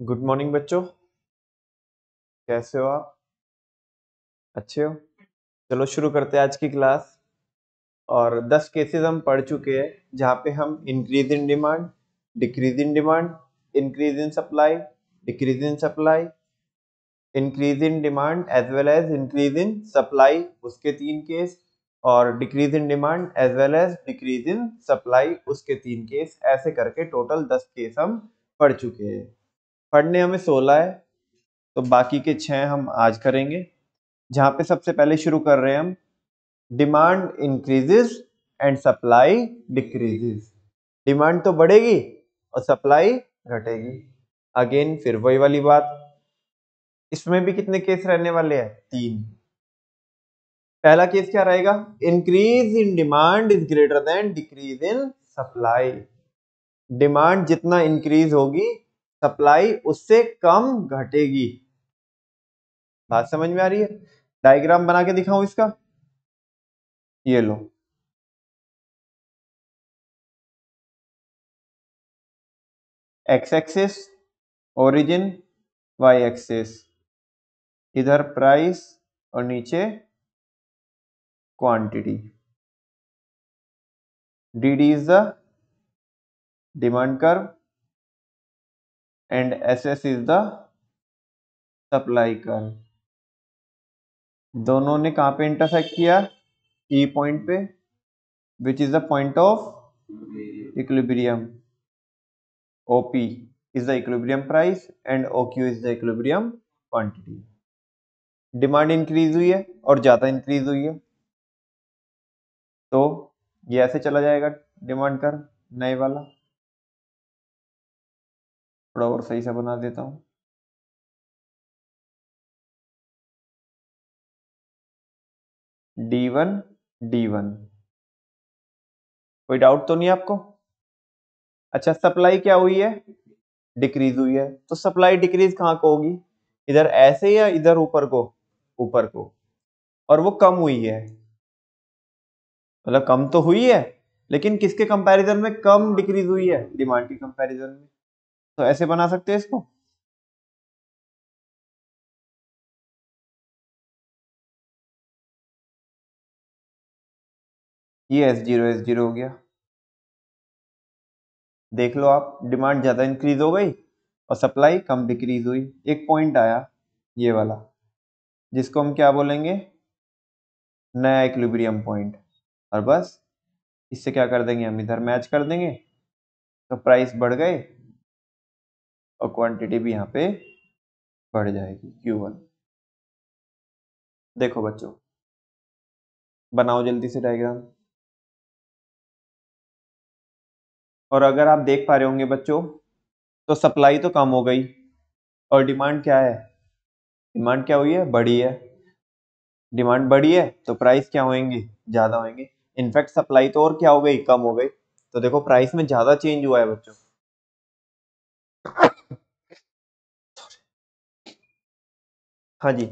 Good morning बच्चों। कैसे हो आप? अच्छे हो? चलो शुरू करते हैं आज की क्लास। और 10 केसेस हम पढ़ चुके हैं जहाँ पे हम increase in demand, decrease in demand, increase in supply, decrease in supply, increase in demand as well as increase in supply, उसके 3 केस, और decrease in demand as well as decrease in supply, उसके 3 case. ऐसे करके total 10 case हम पढ़ चुके हैं। पढ़ने हमें 16 है, तो बाकी के 6 हम आज करेंगे। जहां पे सबसे पहले शुरू कर रहे हैं हम, demand increases and supply decreases. Demand तो बढ़ेगी और सप्लाई घटेगी। अगेन फिर वही वाली बात, इसमें भी कितने केस रहने वाले हैं? 3। पहला केस क्या रहेगा? Increase in demand is greater then decrease in supply. Demand जितना इंक्रीज होगी, सप्लाई उससे कम घटेगी। बात समझ में आ रही है? डायग्राम बना के दिखाऊं इसका? ये लो, X axis origin, Y axis, इधर प्राइस और नीचे quantity. D D is the demand curve and S S is the supply curve. दोनों ने कहां पे इंटरसेक्ट किया? ई पॉइंट पे, which is the point of equilibrium. OP is the equilibrium price and OQ is the equilibrium quantity. Demand increase हुई है और ज्यादा इंक्रीज हुई है, तो ये ऐसे चला जाएगा डिमांड कर्व नए वाला। थोड़ा और सही से बना देता हूं। D1 D1, कोई डाउट तो नहीं आपको? अच्छा, सप्लाई क्या हुई है? डिक्रीज हुई है। तो सप्लाई डिक्रीज कहां को होगी? इधर ऐसे या इधर ऊपर को? ऊपर को। और वो कम हुई है, मतलब कम तो हुई है, लेकिन किसके कंपैरिजन में कम डिक्रीज हुई है? डिमांड के कंपैरिजन में। तो ऐसे बना सकते हैं इसको। ये S0 हो गया। देख लो आप, डिमांड ज्यादा इंक्रीज हो गई और सप्लाई कम डिक्रीज हुई। एक पॉइंट आया ये वाला, जिसको हम क्या बोलेंगे? नया इक्विलिब्रियम पॉइंट। और बस इससे क्या कर देंगे हम? इधर मैच कर देंगे, तो प्राइस बढ़ गए और क्वांटिटी भी यहाँ पे बढ़ जाएगी, Q1। देखो बच्चों, बनाओ जल्दी से डायग्राम। और अगर आप देख पा रहे होंगे बच्चों, तो सप्लाई तो कम हो गई और डिमांड क्या है? डिमांड क्या हुई है? बढ़ी है। डिमांड बढ़ी है तो प्राइस क्या होंगे? ज्यादा होंगे। इनफैक्ट सप्लाई तो और क्या हो गई? कम हो गई। तो देखो प्राइस में ज्यादा चेंज हुआ है बच्चों। हाँ जी।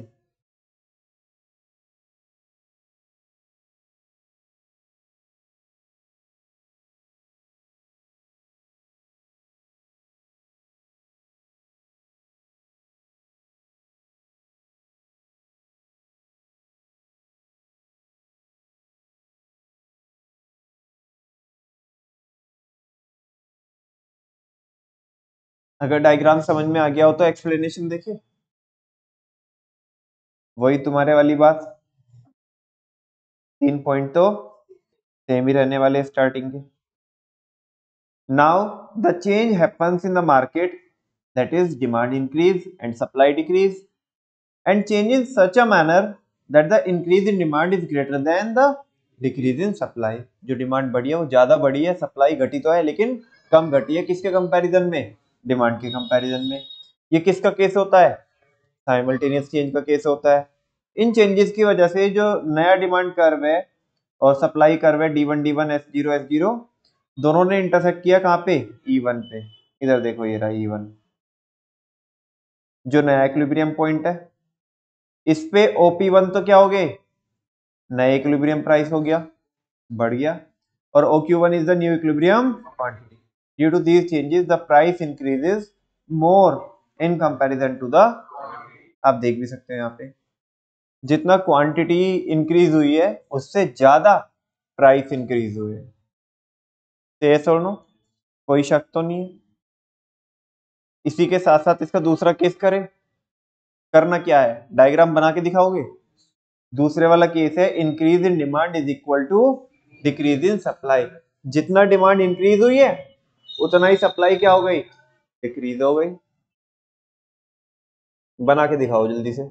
अगर डायग्राम समझ में आ गया हो तो एक्सप्लेनेशन देखिए। वही तुम्हारे वाली बात, 3 पॉइंट तो सेम ही रहने वाले स्टार्टिंग के। Now the change happens in the market, that is demand increase and supply decrease, and change in such a manner that the increase in demand is greater than the decrease in supply। जो demand बढ़ी है वो ज्यादा बढ़ी है, supply घटी तो है लेकिन कम घटी है। किसके कंपैरिजन में? डिमांड के कंपैरिजन में। ये किसका केस होता है? साइमल्टेनियस चेंज का केस होता है। इन चेंजेस की वजह से जो नया डिमांड कर्व है और सप्लाई कर्व है, D1 D1 S0 S0, दोनों ने इंटरसेक्ट किया कहाँ पे? E1 पे। इधर देखो, ये रहा E1, जो नया इक्विलिब्रियम पॉइंट है। इस पे OP1 तो क्या हो गए? नए इक्विलिब्रियम प्राइस हो गया, बढ़ गया। और OQ1 is the new equilibrium quantity. Due to these changes the price increases more in comparison to the, आप देख भी सकते हैं यहाँ पे, जितना क्वांटिटी इंक्रीज हुई है उससे ज्यादा प्राइस इंक्रीज हुई है। यस और नो, कोई शक तो नहीं है। इसी के साथ साथ इसका दूसरा केस करें, करना क्या है, डायग्राम बना के दिखाओगे। दूसरे वाला केस है increase in demand is equal to decrease in supply. जितना डिमांड इंक्रीज हुई है उतना ही सप्लाई क्या हो गई, डिक्रीज हो गई। बना के दिखाओ जल्दी से।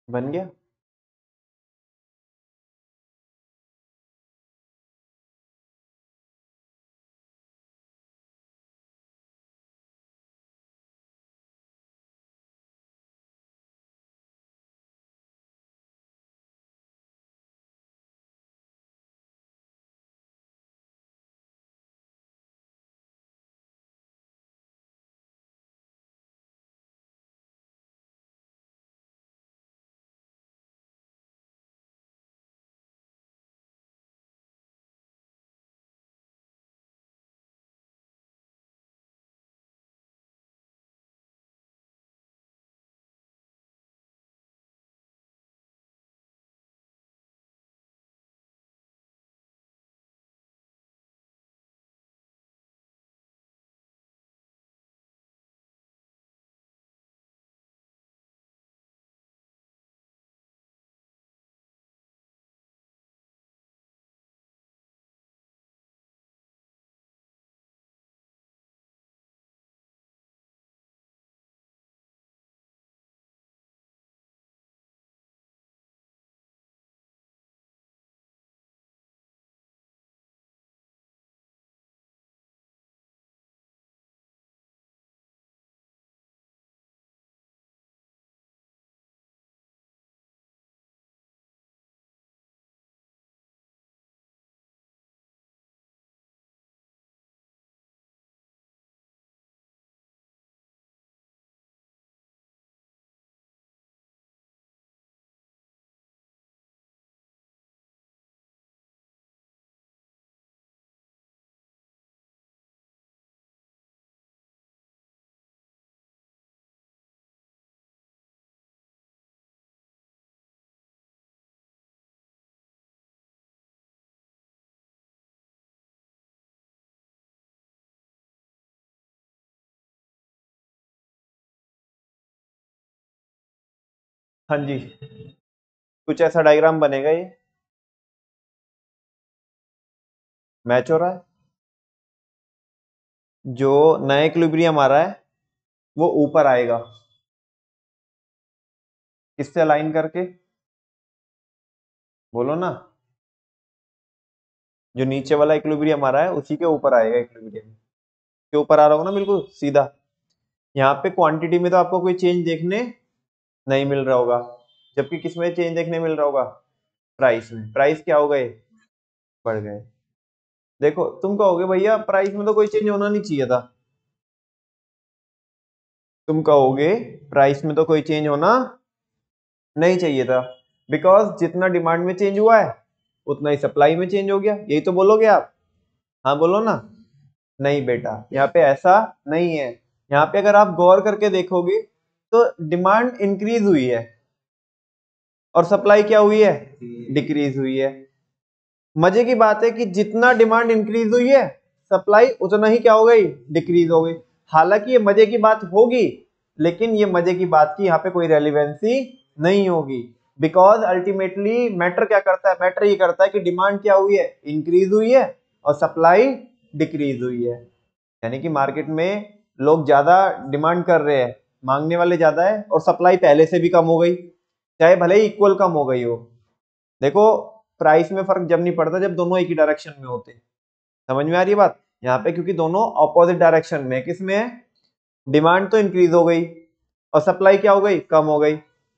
बन गया। हाँ जी, कुछ ऐसा डायग्राम बनेगा, ये मैच हो रहा है। जो नया इक्विलिब्रियम आ रहा है वो ऊपर आएगा, किससे अलाइन करके, बोलो ना। जो नीचे वाला इक्विलिब्रियम आ रहा है उसी के ऊपर आएगा, इक्विलिब्रियम के ऊपर आ रहा होगा ना, बिल्कुल सीधा। यहाँ पे क्वांटिटी में तो आपको कोई चेंज देखने नहीं मिल रहा होगा, जबकि किसमें चेंज देखने मिल रहा होगा, प्राइस में। प्राइस क्या हो गए, बढ़ गए। देखो तुम कहोगे भैया प्राइस में तो कोई चेंज होना नहीं चाहिए था, तुम कहोगे प्राइस में तो कोई चेंज होना नहीं चाहिए था, बिकॉज जितना डिमांड में चेंज हुआ है उतना ही सप्लाई में चेंज हो गया, यही तो बोलोगे आप। हाँ बोलो ना। नहीं बेटा, यहाँ पे ऐसा नहीं है। यहाँ पे अगर आप गौर करके देखोगे तो डिमांड इंक्रीज हुई है और सप्लाई क्या हुई है, डिक्रीज हुई है। मजे की बात है कि जितना डिमांड इंक्रीज हुई है सप्लाई उतना ही क्या हो गई, डिक्रीज हो गई। हालांकि ये मजे की बात होगी, लेकिन ये मजे की बात की यहाँ पे कोई रेलिवेंसी नहीं होगी, बिकॉज अल्टीमेटली मैटर क्या करता है, मैटर ये करता है कि डिमांड क्या हुई है, इंक्रीज हुई है, और सप्लाई डिक्रीज हुई है। यानी कि मार्केट में लोग ज्यादा डिमांड कर रहे हैं, मांगने वाले ज्यादा है, और सप्लाई पहले से भी कम हो गई, चाहे भले ही इक्वल कम हो गई हो। देखो प्राइस में फर्क जब नहीं पड़ता जब दोनों एक ही डायरेक्शन में होते, समझ में आ रही है बात। यहाँ पे क्योंकि दोनों ऑपोजिट डायरेक्शन में, किसमें है, डिमांड तो इंक्रीज हो गई और सप्लाई क्या हो गई, कम हो गई।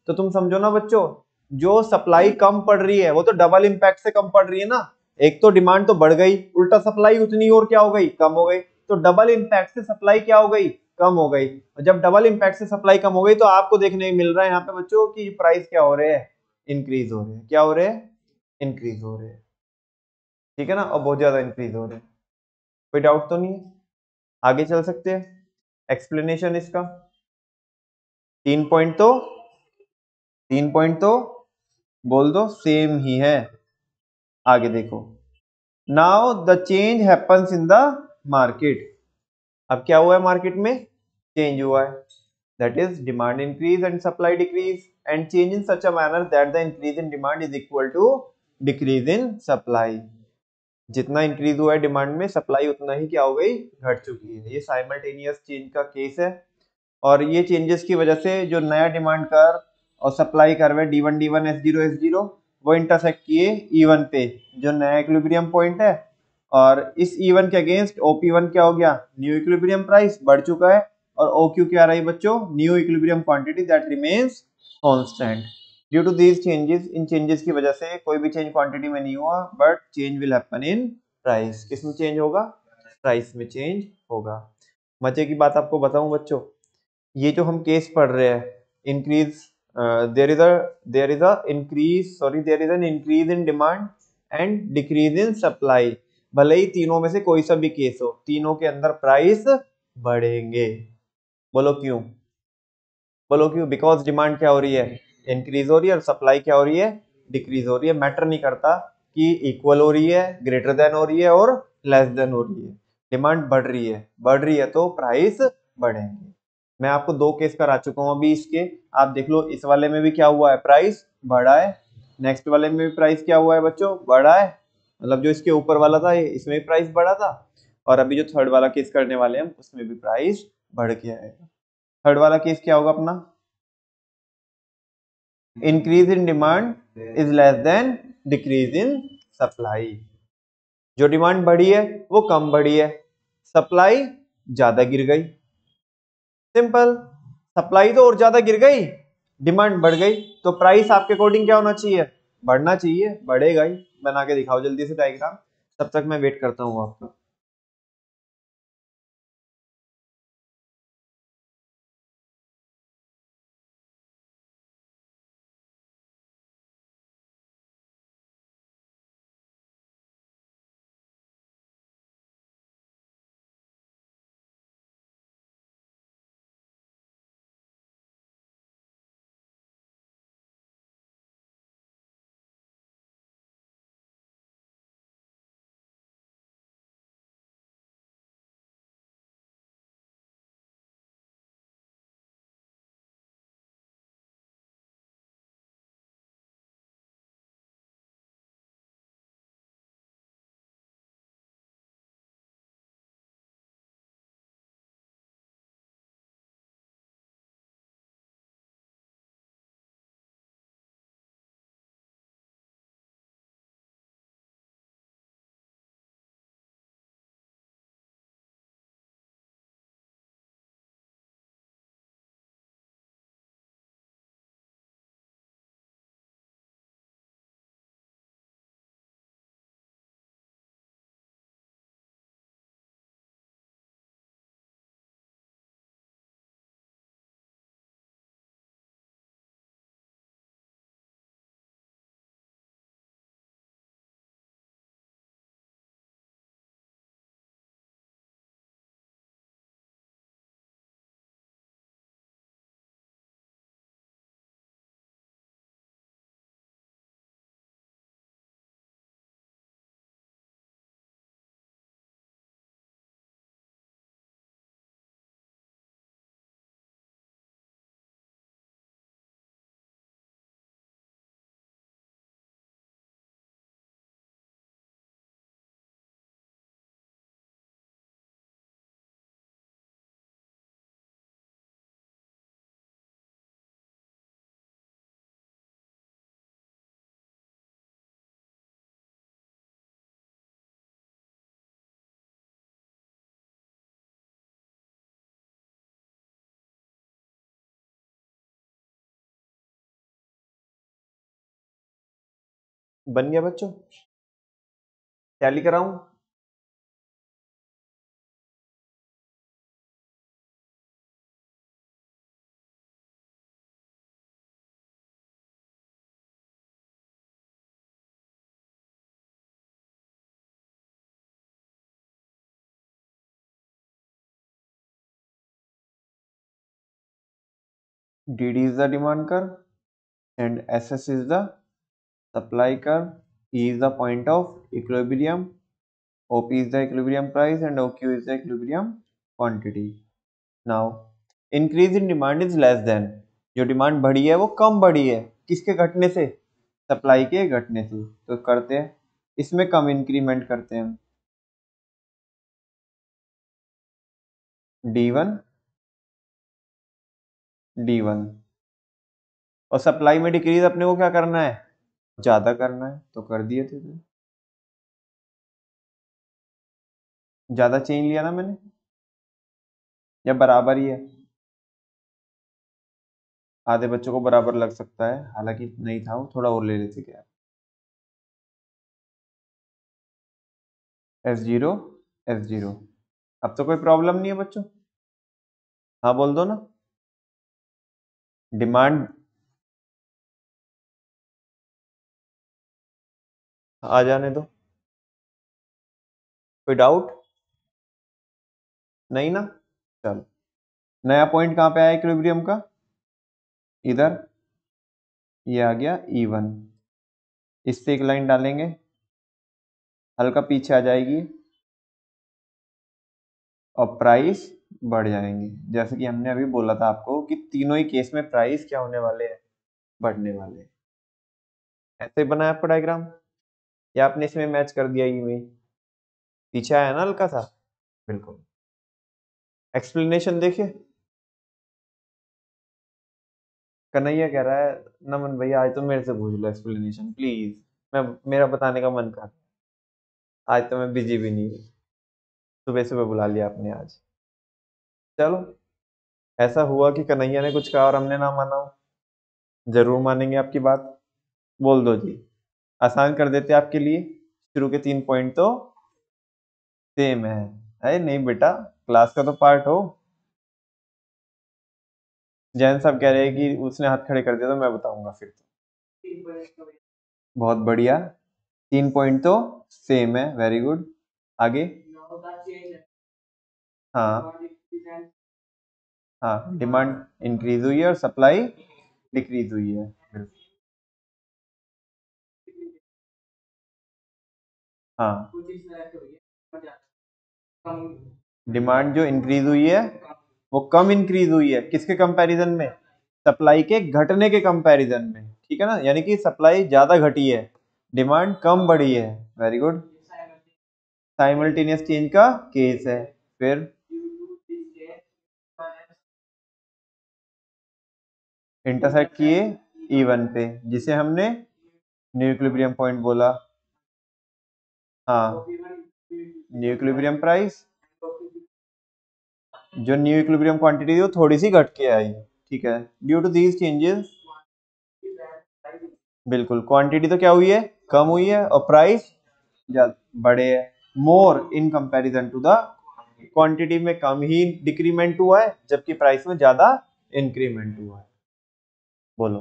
तो तुम समझो ना बच्चों, जो सप्लाई कम पड़ रही है वो तो डबल इंपैक्ट से कम पड़ रही है ना। एक तो डिमांड तो बढ़ गई, उल्टा सप्लाई उतनी और क्या हो गई, कम हो गई। तो डबल इंपैक्ट से सप्लाई क्या हो गई, कम हो गई। और जब डबल इंपैक्ट से सप्लाई कम हो गई तो आपको देखने को मिल रहा है यहाँ पे बच्चों की प्राइस क्या हो रहे हैं, इंक्रीज हो रहे हैं। क्या हो रहे हैं, इंक्रीज हो रहे हैं। ठीक है ना, और बहुत ज्यादा इंक्रीज हो रहे हैं। कोई डाउट तो नहीं है, आगे चल सकते हैं। एक्सप्लेनेशन इसका, तीन पॉइंट तो, तीन पॉइंट तो बोल दो सेम ही है। आगे देखो, now the change happens in the market. अब क्या हुआ है मार्केट में, चेंज हुआ है, that is demand increase and supply decrease, and change in such a manner that the increase in demand is equal to decrease in supply. जितना increase हुआ है डिमांड में, सप्लाई उतना ही क्या हो गई, घट चुकी है। ये साइमल्टेनियस चेंज का केस है, और ये चेंजेस की वजह से जो नया डिमांड कर्व और सप्लाई कर्व है D1 S0 वो इंटरसेक्ट किए E1 पे, जो नया इक्विलिब्रियम पॉइंट है। और इस E1 के अगेंस्ट OP1 क्या हो गया, न्यू इक्विलिब्रियम प्राइस बढ़ चुका है। और OQ क्या रही बच्चों, new equilibrium quantity that remains constant. Due to these changes, इन चेंजेस की वजह से कोई भी चेंज क्वांटिटी में नहीं हुआ, but change will happen in price. किस में चेंज होगा, प्राइस में चेंज होगा। मजे की बात आपको बताऊं बच्चों, ये जो हम केस पढ़ रहे हैं, increase, there is an increase in demand and decrease in supply. भले ही तीनों में से कोई सा भी केस हो, तीनों के अंदर प्राइस बढ़ेंगे। बोलो क्यों, बोलो क्यों, बिकॉज डिमांड क्या हो रही है, इंक्रीज हो रही है, और सप्लाई क्या हो रही है, डिक्रीज हो रही है। मैटर नहीं करता कि इक्वल हो रही है, ग्रेटर देन हो रही है, और लेस देन हो रही है। डिमांड बढ़ रही है, बढ़ रही है तो प्राइस बढ़ेंगे। मैं आपको दो केस करा चुका हूं अभी इसके, आप देख लो। इस वाले में भी क्या हुआ है, प्राइस बढ़ा है। नेक्स्ट वाले में भी प्राइस क्या हुआ है बच्चों, बढ़ा है। मतलब जो इसके ऊपर वाला था इसमें भी प्राइस बढ़ा था, और अभी जो थर्ड वाला केस करने वाले हैं उसमें भी प्राइस बढ़ के आएगा। थर्ड वाला केस क्या होगा अपना, increase in demand is less than decrease in supply. जो डिमांड बढ़ी है वो कम बढ़ी है, सप्लाई ज्यादा गिर गई। सिंपल, सप्लाई तो और ज्यादा गिर गई, डिमांड बढ़ गई, तो प्राइस आपके अकॉर्डिंग क्या होना चाहिए, बढ़ना चाहिए, बढ़ेगा ही। बना के दिखाओ जल्दी से डायग्राम, तब तक मैं वेट करता हूँ आपका। बन गया बच्चों? Tally कराऊं? DD is the demand curve and SS is the supply curve. E is the point of equilibrium. OP is the equilibrium price and OQ is the equilibrium quantity. Now increase in demand is less than, जो demand बढ़ी है वो कम बढ़ी है, किसके घटने से? Supply के घटने से। तो करते हैं इसमें कम इंक्रीमेंट करते हैं D1 D1 और सप्लाई में डिक्रीज अपने को क्या करना है? ज्यादा करना है, तो कर दिए थे। ज्यादा चेंज लिया ना मैंने या बराबर ही है? आधे बच्चों को बराबर लग सकता है, हालांकि नहीं था, वो थोड़ा और ले लेते क्या। S0 S0। अब तो कोई प्रॉब्लम नहीं है बच्चों? हाँ बोल दो ना। डिमांड आ जाने दो। कोई डाउट? नहीं ना? चलो, नया पॉइंट कहाँ पे आया इक्विलिब्रियम का? इधर, ये आ गया E1। इस पे एक लाइन डालेंगे, हल्का पीछे आ जाएगी और प्राइस बढ़ जाएंगे, जैसे कि हमने अभी बोला था आपको कि तीनों ही केस में प्राइस क्या होने वाले हैं? बढ़ने वाले। ऐसे बनाया आपको डायग्राम या आपने इसमें मैच कर दिया? ये में पीछे आया ना हल्का सा? बिल्कुल। एक्सप्लेनेशन देखिए, कन्हैया कह रहा है नमन भैया आज तो मेरे से पूछ लो एक्सप्लेनेशन प्लीज, मैं मेरा बताने का मन कर, आज तो मैं बिजी भी नहीं हूँ, सुबह सुबह बुला लिया आपने आज। चलो, ऐसा हुआ कि कन्हैया ने कुछ कहा और हमने ना माना हो, जरूर मानेंगे आपकी बात। बोल दो जी, आसान कर देते आपके लिए। शुरू के 3 पॉइंट तो सेम है। अरे नहीं बेटा, क्लास का तो पार्ट हो। जैन साहब कह रहे हैं कि उसने हाथ खड़े कर दिया तो मैं बताऊंगा फिर तो। बहुत बढ़िया, 3 पॉइंट तो सेम है, वेरी गुड। आगे। हाँ हाँ, डिमांड इंक्रीज हुई है और सप्लाई डिक्रीज हुई है। हाँ, डिमांड जो इंक्रीज हुई है वो कम इंक्रीज हुई है, किसके कंपैरिजन में? सप्लाई के घटने के कंपैरिजन में, ठीक है ना? यानी कि सप्लाई ज्यादा घटी है, डिमांड कम बढ़ी है। Very good. साइमल्टेनियस चेंज का केस है। फिर इंटरसेक्ट किए E1 पे, जिसे हमने न्यू इक्विलिब्रियम पॉइंट बोला। हाँ, न्यू इक्विलिब्रियम प्राइस, जो न्यू इक्विलिब्रियम क्वांटिटी थी वो थोड़ी सी घट के आई, ठीक है। ड्यू टू दीज चेंजेस, बिल्कुल, क्वांटिटी तो क्या हुई है? कम हुई है और प्राइस बढ़े है। More in comparison to the, quantity में कम ही डिक्रीमेंट हुआ है जबकि प्राइस में ज्यादा इंक्रीमेंट हुआ है। बोलो,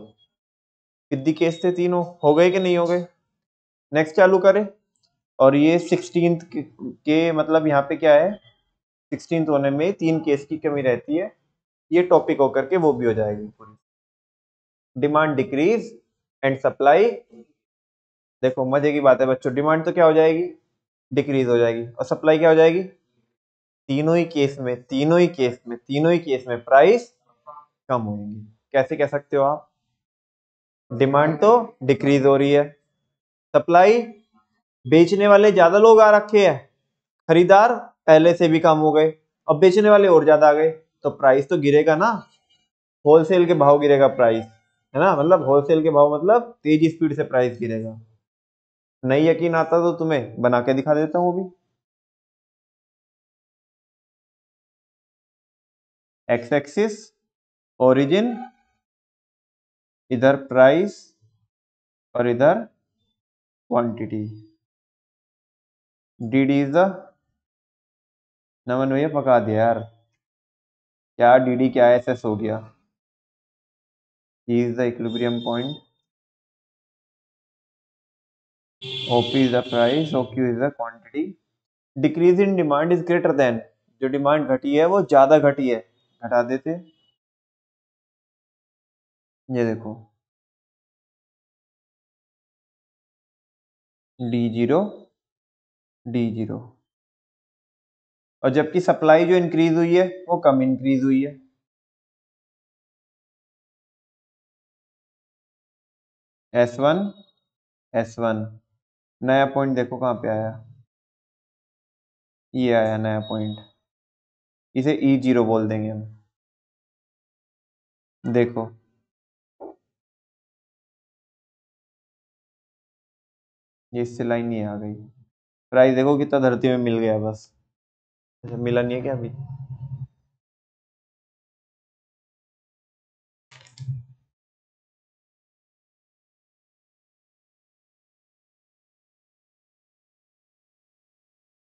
कितनी केस थे? तीनों हो गए कि नहीं हो गए? नेक्स्ट चालू करें। और ये 16th के मतलब यहाँ पे क्या है, 16th होने में 3 केस की कमी रहती है, ये टॉपिक होकर के वो भी हो जाएगी पूरी। डिमांड डिक्रीज एंड सप्लाई, देखो मजे की बात है बच्चों, डिमांड तो क्या हो जाएगी? डिक्रीज हो जाएगी और सप्लाई क्या हो जाएगी? तीनों ही केस में, तीनों ही केस में, तीनों ही केस में प्राइस कम होगी। कैसे कह सकते हो आप? डिमांड तो डिक्रीज हो रही है, सप्लाई, बेचने वाले ज्यादा लोग आ रखे हैं, खरीदार पहले से भी कम हो गए, अब बेचने वाले और ज्यादा आ गए, तो प्राइस तो गिरेगा ना, होलसेल के भाव गिरेगा प्राइस, है ना? मतलब होलसेल के भाव मतलब तेजी स्पीड से प्राइस गिरेगा। नहीं यकीन आता तो तुम्हें बना के दिखा देता हूँ अभी। एक्स एक्सिस ओरिजिन, इधर प्राइस और इधर quantity, D D is the, Naman भैया पका दिया यार, क्या डी डी क्या एस एस हो गया, E is the equilibrium point, OP is the price, OQ is the quantity, decrease in demand is greater than, जो डिमांड घटी है वो ज्यादा घटी है, घटा देते, ये देखो डी जीरो, डी जीरो, और जबकि सप्लाई जो इंक्रीज हुई है वो कम इंक्रीज हुई है, एस वन, एस वन, नया पॉइंट देखो कहाँ पे आया, ये आया नया पॉइंट, इसे ई जीरो बोल देंगे हम, देखो ये इससे लाइन ही आ गई, प्राइस देखो कितना धरती में मिल गया बस, अच्छा मिला नहीं है क्या अभी,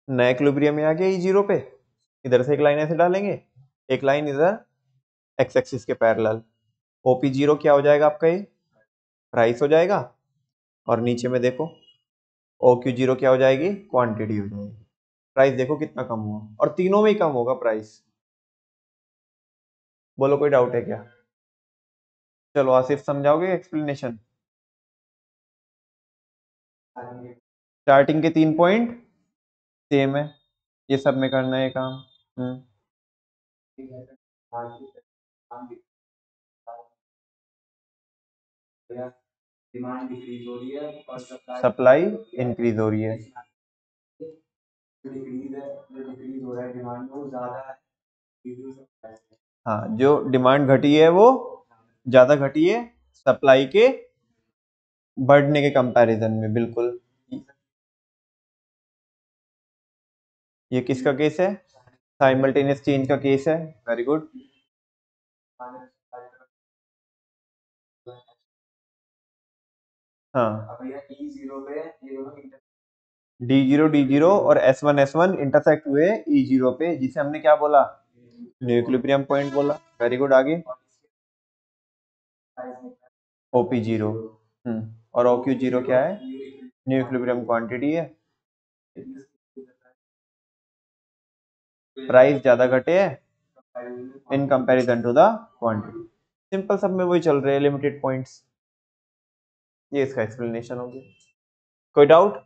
नया इक्विलिब्रियम में आ गया ई जीरो पे, इधर से एक लाइन ऐसे डालेंगे, एक लाइन इधर एक्स एक्सिस के पैरेलल, ओपी जीरो क्या हो जाएगा आपका, ये प्राइस हो जाएगा, और नीचे में देखो ओ क्यू जीरो क्या हो जाएगी, क्वांटिटी हो जाएगी, प्राइस देखो कितना कम हुआ, और तीनों में ही कम होगा प्राइस, बोलो कोई डाउट है क्या, चलो आसिफ समझाओगे एक्सप्लेनेशन, स्टार्टिंग के 3 पॉइंट सेम है, ये सब में करना है काम, डिमांड डिक्रीज हो रही है और सप्लाई इंक्रीज हो रही है, डिक्रीज है, जो डिक्रीज हो रहा है डिमांड वो ज्यादा है, हाँ जो डिमांड घटी है वो ज्यादा घटी है सप्लाई के बढ़ने के कंपैरिजन में, बिल्कुल, ये किसका केस है, साइमल्टेनियस चेंज का केस है, वेरी गुड, हाँ डी जीरो और एस वन इंटरसेक्ट हुए ई जीरो पे, जिसे हमने क्या बोला, न्यू इक्विलिब्रियम पॉइंट बोला, वेरी गुड, आगे ओपी जीरो, और ओक्यू जीरो क्या है, न्यू इक्विलिब्रियम क्वांटिटी है, प्राइस ज्यादा घटे है in comparison to the quantity, simple सब में वही चल रहे हैं लिमिटेड पॉइंट्स, ये इसका एक्सप्लेनेशन हो गया, कोई डाउट,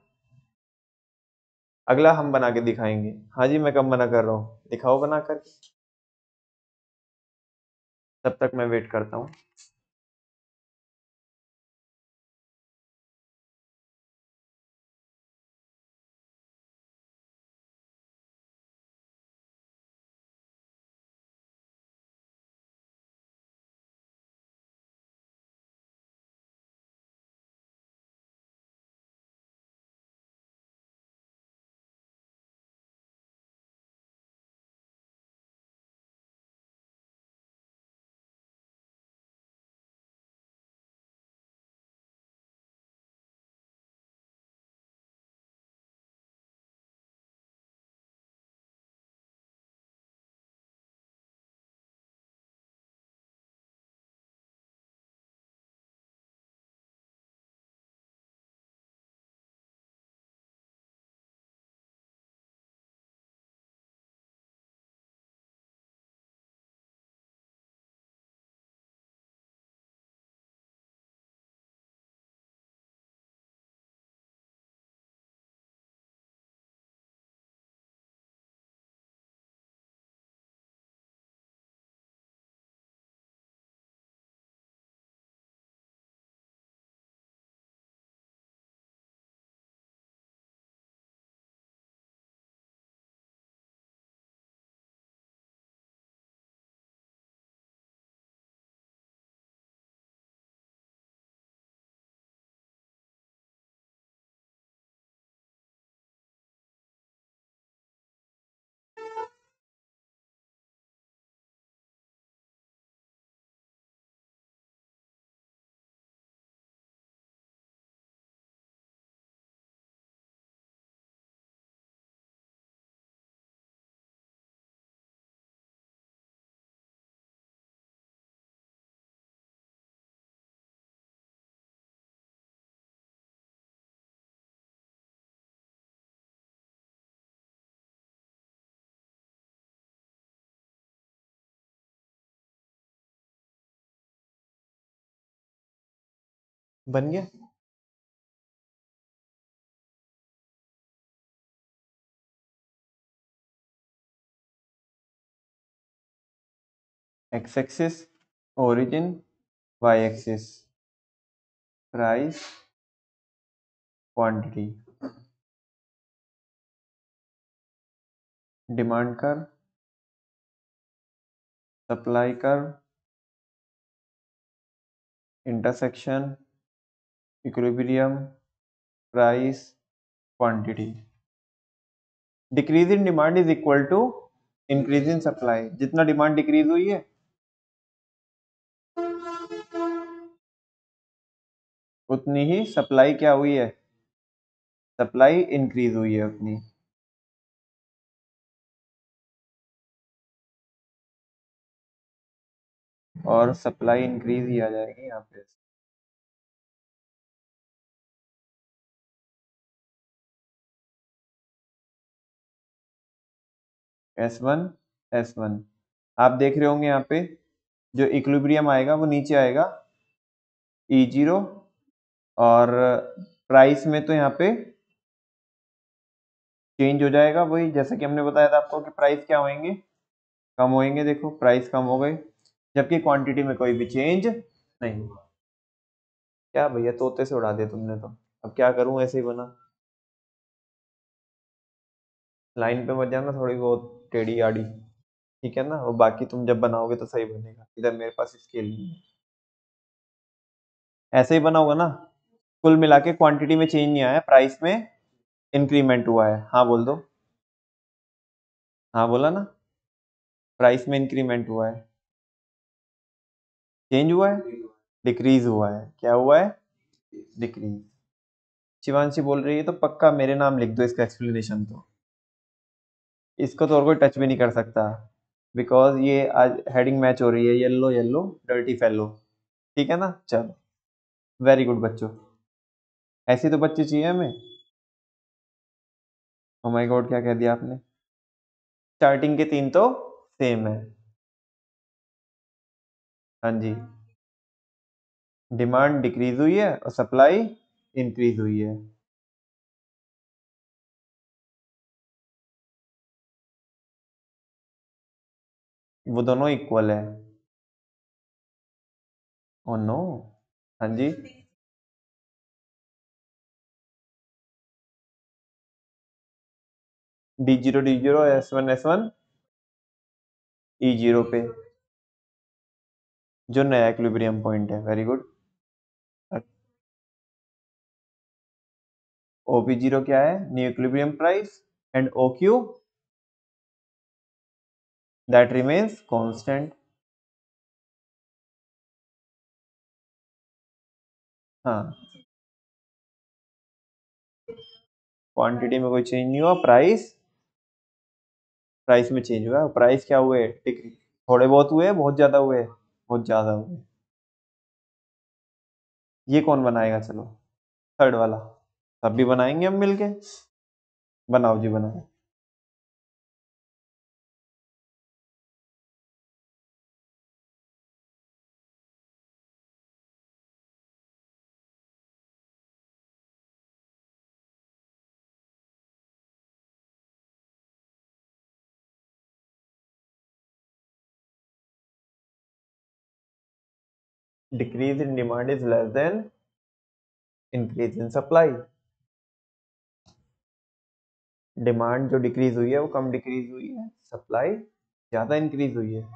अगला हम बना के दिखाएंगे, हाँ जी मैं कब मना कर रहा हूँ, दिखाओ बना कर, तब तक मैं वेट करता हूँ। बन गया। X axis origin, Y axis price quantity, demand curve, supply curve, intersection, equilibrium, price, quantity. Decrease in demand is equal to increase in supply. जितना डिमांड डिक्रीज हुई है उतनी ही सप्लाई क्या हुई है, सप्लाई इंक्रीज हुई है उतनी। और सप्लाई इंक्रीज ही आ जाएगी यहाँ पे। S1 S1 आप देख रहे होंगे यहाँ पे जो इक्विलिब्रियम आएगा वो नीचे आएगा E0, और प्राइस में तो यहाँ पे चेंज हो जाएगा, वही जैसे कि हमने बताया था आपको कि प्राइस क्या होंगे, कम होंगे। देखो प्राइस कम हो गए, जबकि क्वांटिटी में कोई भी चेंज नहीं। क्या भैया तोते से उड़ा दिया तुमने तो, अब क्या करूं, ऐसे ही बना। लाइन पे मत जाना थोड़ी बहुत टेढ़ी आड़ी, ठीक है ना। और बाकी तुम जब बनाओगे तो सही बनेगा, इधर मेरे पास स्केल नहीं है। ऐसे ही बना होगा ना। कुल मिला के क्वांटिटी में चेंज नहीं आया, प्राइस में इंक्रीमेंट हुआ है। हाँ बोल दो। हाँ बोला ना, प्राइस में इंक्रीमेंट हुआ है, चेंज हुआ है, डिक्रीज हुआ है। क्या हुआ है, डिक्रीज। शिवांशी बोल रही है तो पक्का मेरे नाम लिख दो इसका एक्सप्लेनेशन। तो इसको तो और कोई टच भी नहीं कर सकता, बिकॉज ये आज हेडिंग मैच हो रही है, येलो येलो डर्टी फेलो। ठीक है ना, चलो वेरी गुड बच्चों, ऐसे तो बच्चे चाहिए हमें। ओ माय गॉड क्या कह दिया आपने, स्टार्टिंग के तीन तो सेम है। हाँ जी, डिमांड डिक्रीज हुई है और सप्लाई इंक्रीज हुई है। वो दोनों इक्वल है। ओ नो, हाँ जी, D0 S1 E0 पे जो नया इक्विलिब्रियम पॉइंट है। Very good. OP0 क्या है, new equilibrium price, and OQ that remains constant. हाँ, क्वांटिटी में कोई चेंज नहीं हुआ, प्राइस, प्राइस में चेंज हुआ। प्राइस क्या हुए, थोड़े बहुत हुए, बहुत ज्यादा हुए, बहुत ज्यादा हुए। ये कौन बनाएगा, चलो थर्ड वाला तब भी बनाएंगे हम मिलके। बनाओ जी बनाओ। Decrease in demand is less than increase in supply. Demand जो डिक्रीज हुई है वो कम डिक्रीज हुई है, सप्लाई ज्यादा इंक्रीज हुई है।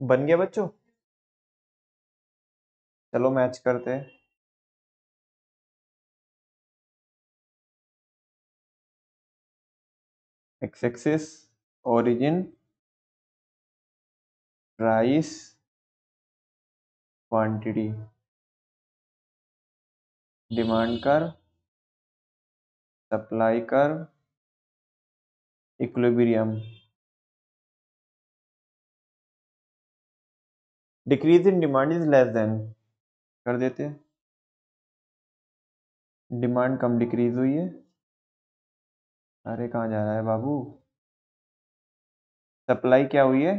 बन गया बच्चों? चलो मैच करते हैं। X axis origin, price, quantity, demand curve, supply curve, equilibrium. Decrease in demand is less than, कर देते हैं। डिमांड कम डिक्रीज हुई है। अरे कहाँ जा रहा है बाबू? सप्लाई क्या हुई है?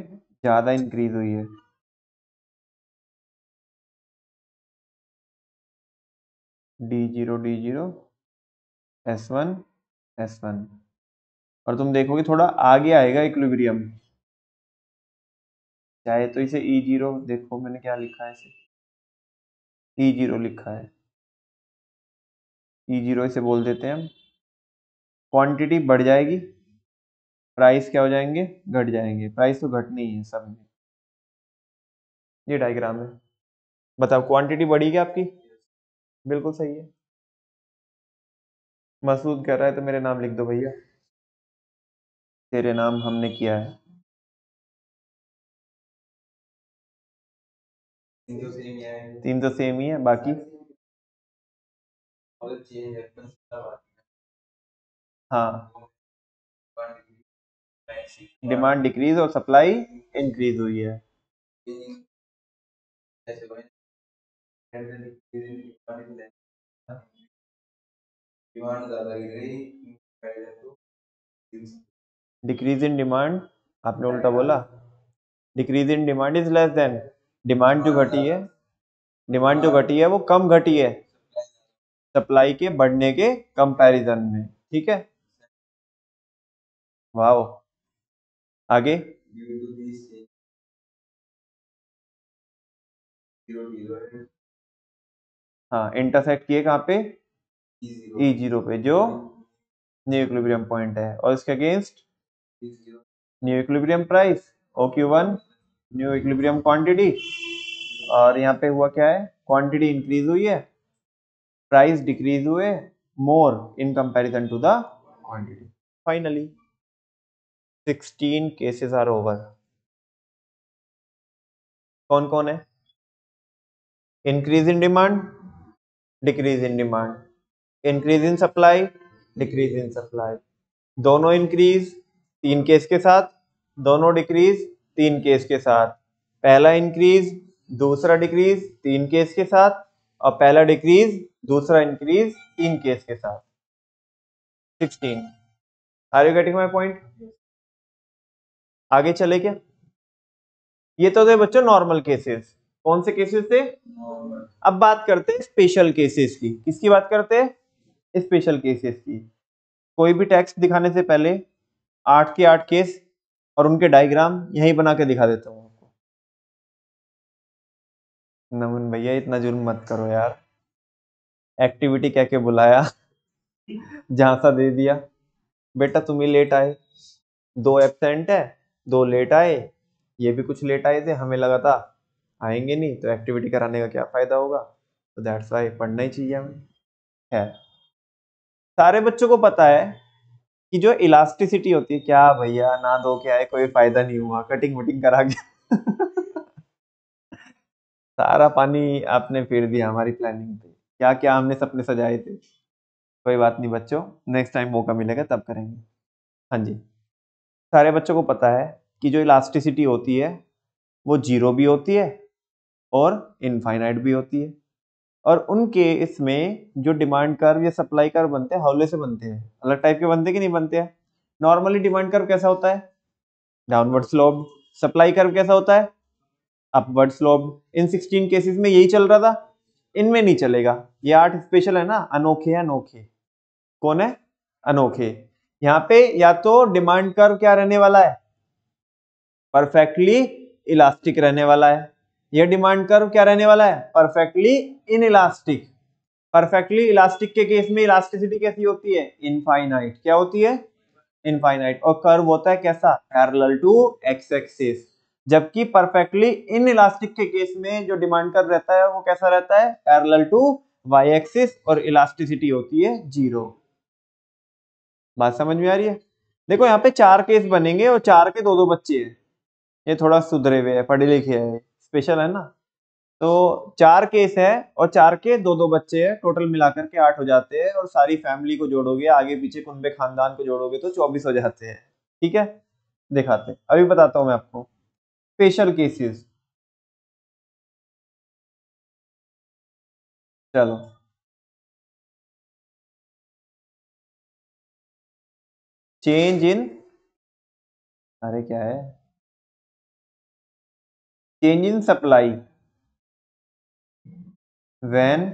ज्यादा इंक्रीज हुई है। D0 D0 S1 S1, और तुम देखोगे थोड़ा आगे आएगा इक्विलिब्रियम। चाहे तो इसे E0, देखो मैंने क्या लिखा है, इसे E0 लिखा है। E0 इसे बोल देते हैं हम। क्वांटिटी बढ़ जाएगी, प्राइस क्या हो जाएंगे? घट जाएंगे। प्राइस तो घटनी ही है सब में। ये डायग्राम है। बताओ क्वांटिटी बढ़ी क्या आपकी? बिल्कुल सही है। मसूद कह रहा है तो मेरे नाम लिख दो भैया, तेरे नाम हमने किया है। तीन तो सेम ही है, बाकी हाँ, डिमांड डिक्रीज और सप्लाई इंक्रीज हुई है। डिक्रीज इन डिमांड, आपने उल्टा बोला। Decrease in demand is less than, demand जो घटी है, डिमांड जो घटी है वो कम घटी है सप्लाई के बढ़ने के कंपैरिजन में। ठीक है, वाओ। आगे, हाँ इंटरसेक्ट किए कहाँ पे? E0 पे, जो न्यू इक्विलिब्रियम पॉइंट है, और इसके against new equilibrium price OQ1, new equilibrium quantity. और यहाँ पे हुआ क्या है? क्वांटिटी इंक्रीज हुई है, प्राइस डिक्रीज हुए more in comparison to the quantity. Finally 16 cases are over. कौन कौन है? Increase in demand, decrease in demand, increase in supply, decrease in supply, दोनों इंक्रीज 3 केस के साथ, दोनों डिक्रीज 3 केस के साथ, पहला इंक्रीज दूसरा डिक्रीज 3 केस के साथ, और पहला डिक्रीज दूसरा इंक्रीज 3 केस के साथ। 16। Are you getting my point? आगे चले क्या? ये तो थे बच्चों नॉर्मल केसेस। कौन से केसेस थे? अब बात करते हैं स्पेशल केसेस की। किसकी बात करते हैं? स्पेशल केसेस की। कोई भी टेक्स्ट दिखाने से पहले 8 के 8 केस और उनके डायग्राम यहीं बना के दिखा देता हूँ आपको। नमन भैया इतना जुल्म मत करो यार, एक्टिविटी कह के बुलाया, झांसा दे दिया। बेटा तुम ही लेट आए, 2 एब्सेंट है, 2 लेट आए, ये भी कुछ लेट आए थे, हमें लगा था आएंगे नहीं तो एक्टिविटी कराने का क्या फायदा होगा, तो दैट्स वाई पढ़ना ही चाहिए हमें। है, सारे बच्चों को पता है कि जो इलास्टिसिटी होती है, क्या भैया ना दो के आए कोई फायदा नहीं हुआ, कटिंग वटिंग करा के सारा पानी आपने फेर दिया हमारी प्लानिंग पे। क्या क्या हमने सपने सजाए थे। कोई बात नहीं बच्चों, नेक्स्ट टाइम मौका मिलेगा तब करेंगे। हाँ जी, सारे बच्चों को पता है कि जो इलास्टिसिटी होती है वो 0 भी होती है और इनफाइनाइट भी होती है, और उनके इसमें जो डिमांड कर्व या सप्लाई कर्व बनते हैं हौले से बनते हैं। अलग टाइप के बनते कि नहीं बनते हैं? नॉर्मली डिमांड कर्व कैसा होता है? Downward sloped. सप्लाई कर्व कैसा होता है? Upward sloped. इन 16 केसेस में यही चल रहा था, इनमें नहीं चलेगा। ये 8 स्पेशल है ना, अनोखे हैं, अनोखे। कौन है? अनोखे। यहाँ पे या तो डिमांड कर्व क्या रहने वाला है? परफेक्टली इलास्टिक रहने वाला है। यह डिमांड कर्व क्या रहने वाला है? Perfectly in elastic. Perfectly elastic के केस में इलास्टिसिटी कैसी होती है? इनफाइनाइट। क्या होती है? इनफाइनाइट। और कर्व होता है कैसा? Parallel to X axis. जबकि परफेक्टली इन इलास्टिक के केस में जो डिमांड कर्व रहता है वो कैसा रहता है, पैरेलल टू वाई एक्सिस, और इलास्टिसिटी होती है 0। बात समझ में आ रही है? देखो यहाँ पे 4 केस बनेंगे और 4 के 2-2 बच्चे हैं, ये थोड़ा सुधरे हुए है, पढ़े लिखे है, स्पेशल है ना। तो 4 केस है और 4 के 2-2 बच्चे हैं, टोटल मिलाकर के 8 हो जाते हैं, और सारी फैमिली को जोड़ोगे, आगे पीछे कुनबे खानदान को जोड़ोगे तो 24 हो जाते हैं। ठीक है, दिखाते हैं, अभी बताता हूं मैं आपको स्पेशल केसेस। चलो, चेंज इन, अरे क्या है, change in supply when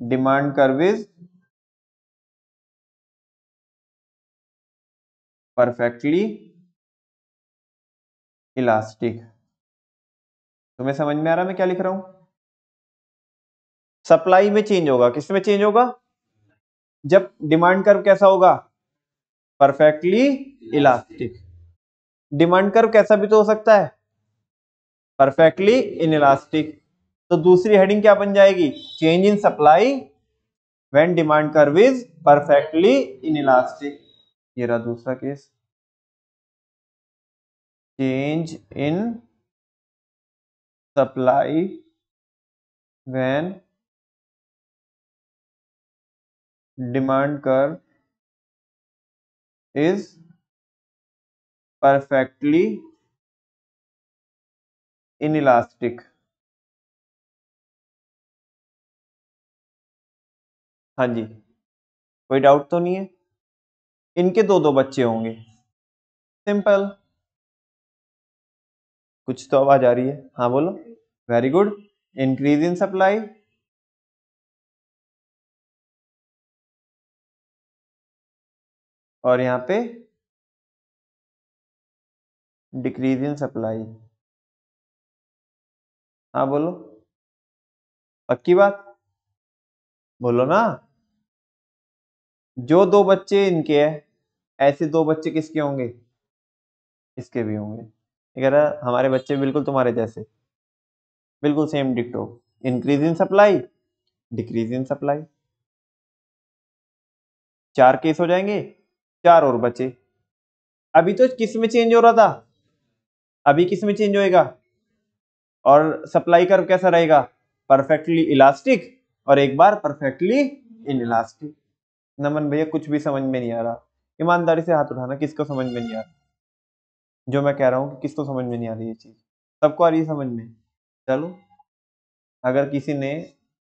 demand curve is perfectly elastic. तुम्हें समझ में आ रहा है मैं क्या लिख रहा हूं? सप्लाई में चेंज होगा, किस में चेंज होगा? जब डिमांड कर्व कैसा होगा, परफेक्टली इलास्टिक। डिमांड कर्व कैसा भी तो हो सकता है, परफेक्टली इनइलास्टिक। तो दूसरी हेडिंग क्या बन जाएगी, change in supply when demand curve is perfectly inelastic. ये रहा दूसरा case, change in supply when demand curve is perfectly inelastic. हाँ जी, कोई डाउट तो नहीं है? इनके 2-2 बच्चे होंगे, सिंपल। कुछ तो आवाज आ रही है, हाँ बोलो। Very good, increase in supply, और यहाँ पे डिक्रीज इन सप्लाई। हाँ बोलो, पक्की बात, बोलो ना। जो 2 बच्चे इनके हैं, ऐसे 2 बच्चे किसके होंगे, इसके भी होंगे। ये कह रहा हमारे बच्चे बिल्कुल तुम्हारे जैसे, बिल्कुल सेम डिक्टो, increase in supply, decrease in supply. 4 case हो जाएंगे, 4 और बचे। अभी तो किस में चेंज हो रहा था, अभी किस में चेंज होएगा, और सप्लाई कर्व कैसा रहेगा, परफेक्टली इलास्टिक, और एक बार परफेक्टली इनइलास्टिक। नमन भैया कुछ भी समझ में नहीं आ रहा, ईमानदारी से हाथ उठाना, किसको समझ में नहीं आ रहा जो मैं कह रहा हूँ, कि किसको समझ में नहीं आ रही ये चीज? सबको आ रही है समझ में? चलो, अगर किसी ने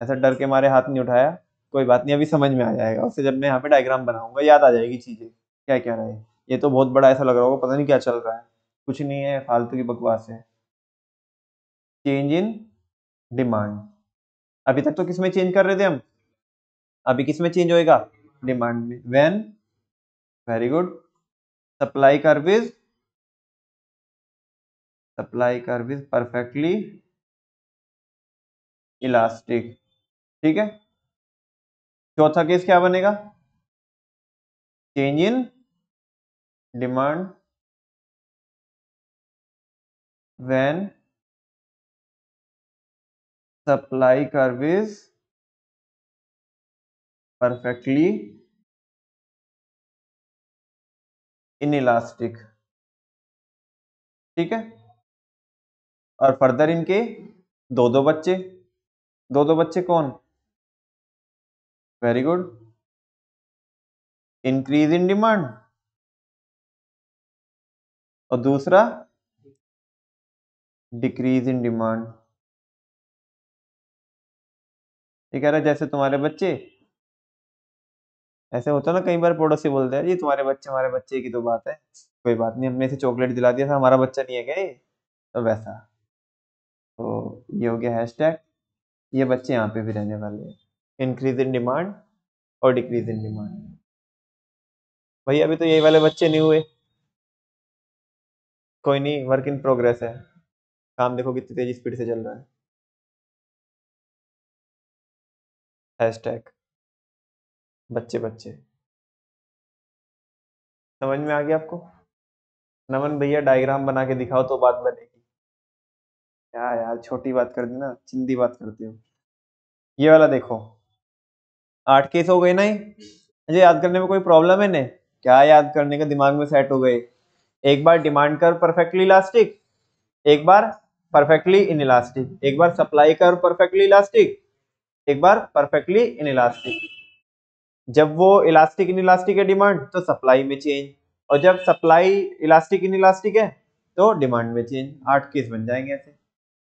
ऐसा डर के मारे हाथ नहीं उठाया, कोई बात नहीं, अभी समझ में आ जाएगा उससे, जब मैं यहाँ पे डायग्राम बनाऊंगा याद आ जाएगी चीजें, क्या क्या रहा है। ये तो बहुत बड़ा ऐसा लग रहा होगा, पता नहीं क्या चल रहा है, कुछ नहीं है, फालतू की बकवास है। चेंज इन डिमांड, अभी तक तो किसमें चेंज कर रहे थे हम, अभी किसमें चेंज होएगा, डिमांड में। When, very good, supply curve is, supply curve is perfectly elastic. ठीक है, चौथा केस क्या बनेगा, change in demand when supply curve is perfectly inelastic. ठीक है, और फर्दर इनके 2-2 बच्चे, 2-2 बच्चे कौन, very good, increase in demand, और दूसरा डिक्रीज इन डिमांड। ये कह रहा है जैसे तुम्हारे बच्चे, ऐसे होता है ना, कई बार पड़ोसी बोलते हैं जी तुम्हारे बच्चे हमारे बच्चे की तो बात है, कोई बात नहीं, हमने इसे चॉकलेट दिला दिया था, हमारा बच्चा नहीं है क्या ये, तो वैसा। तो ये हो गया हैशटैग, ये बच्चे यहाँ पे भी रहने वाले हैं, इंक्रीज इन डिमांड और डिक्रीज इन डिमांड। भाई अभी तो यही वाले बच्चे नहीं हुए, कोई नहीं, वर्क इन प्रोग्रेस है, काम देखो कितनी तेजी स्पीड से चल रहा है। हैशटैग बच्चे बच्चे, समझ में आ गया आपको? नमन भैया डायग्राम बना के दिखाओ तो बात बनेगी। क्या यार छोटी बात कर दी ना, चिंदी बात करती हो। ये वाला देखो, 8 केस हो गए ना ये। मुझे याद करने में कोई प्रॉब्लम है ने? क्या याद करने का, दिमाग में सेट हो गए। एक बार डिमांड कर्व परफेक्टली इलास्टिक, एक बार परफेक्टली इनइलास्टिक, एक बार सप्लाई कर्व परफेक्टली इलास्टिक, एक बार परफेक्टली इनइलास्टिक। जब वो इलास्टिक इनइलास्टिक है डिमांड तो सप्लाई में चेंज, और जब सप्लाई इलास्टिक इनइलास्टिक है तो डिमांड में चेंज। 8 केस बन जाएंगे ऐसे।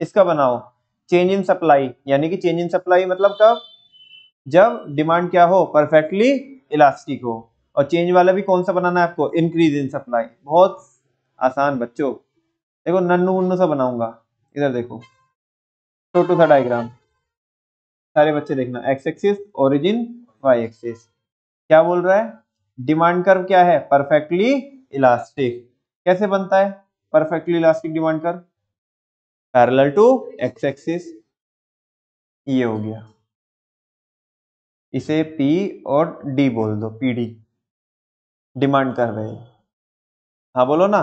इसका बनाओ, चेंज इन सप्लाई, यानी कि चेंज इन सप्लाई मतलब कब? जब डिमांड क्या हो, परफेक्टली इलास्टिक हो। और चेंज वाला भी कौन सा बनाना है आपको? Increase in supply. बहुत आसान बच्चों, देखो नन्नू मुन्नू सा बनाऊंगा। इधर देखो, छोटू सा डायग्राम, सारे बच्चे देखना। X axis origin, Y axis. क्या बोल रहा है? डिमांड कर्व क्या है? Perfectly elastic. कैसे बनता है perfectly elastic demand curve? Parallel to X axis. ये हो गया, इसे P और D बोल दो, PD डिमांड कर्व है। हाँ बोलो ना।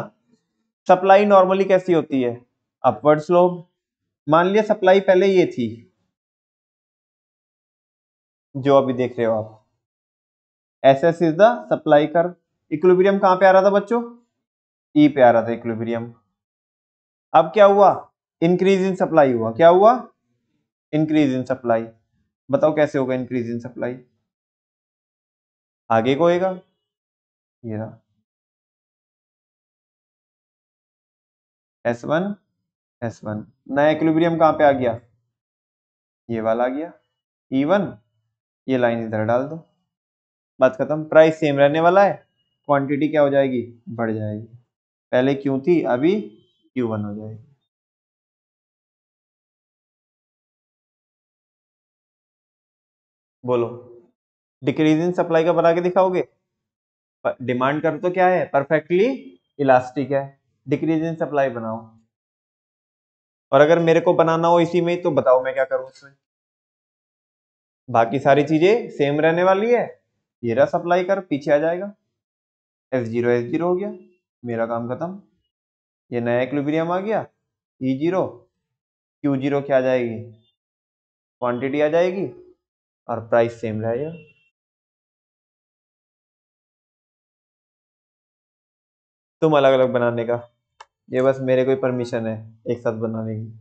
सप्लाई नॉर्मली कैसी होती है? Upward slope. मान लिया सप्लाई पहले ये थी जो अभी देख रहे हो आप, SS is the supply curve. Equilibrium कहां पे आ रहा था बच्चों? E पे आ रहा था इक्विलिब्रियम। अब क्या हुआ? इंक्रीज इन सप्लाई हुआ। क्या हुआ? Increase in supply. बताओ कैसे होगा इंक्रीज इन सप्लाई? आगे को होएगा, ये रहा S1 S1। नया इक्विलिब्रियम कहां पे आ गया? ये वाला आ गया E1। ये लाइन इधर डाल दो, बात खत्म। प्राइस सेम रहने वाला है, क्वांटिटी क्या हो जाएगी? बढ़ जाएगी। पहले क्यू थी, अभी Q1 हो जाएगी। बोलो, डिक्रीज इन सप्लाई का बना के दिखाओगे? डिमांड कर तो क्या है? परफेक्टली इलास्टिक है। डिक्रीज इन सप्लाई बनाओ। और अगर मेरे को बनाना हो इसी में तो बताओ मैं क्या करूं उसमें? बाकी सारी चीजें सेम रहने वाली है। ये रहा सप्लाई कर, पीछे आ जाएगा। S0 हो गया, मेरा काम खत्म। ये नया इक्विलिब्रियम आ गया, E0 Q0 क्या आ जाएगी? क्वांटिटी आ जाएगी, और प्राइस सेम रहेगा। तुम अलग अलग बनाने का, ये बस मेरे को परमिशन है एक साथ बनाने की।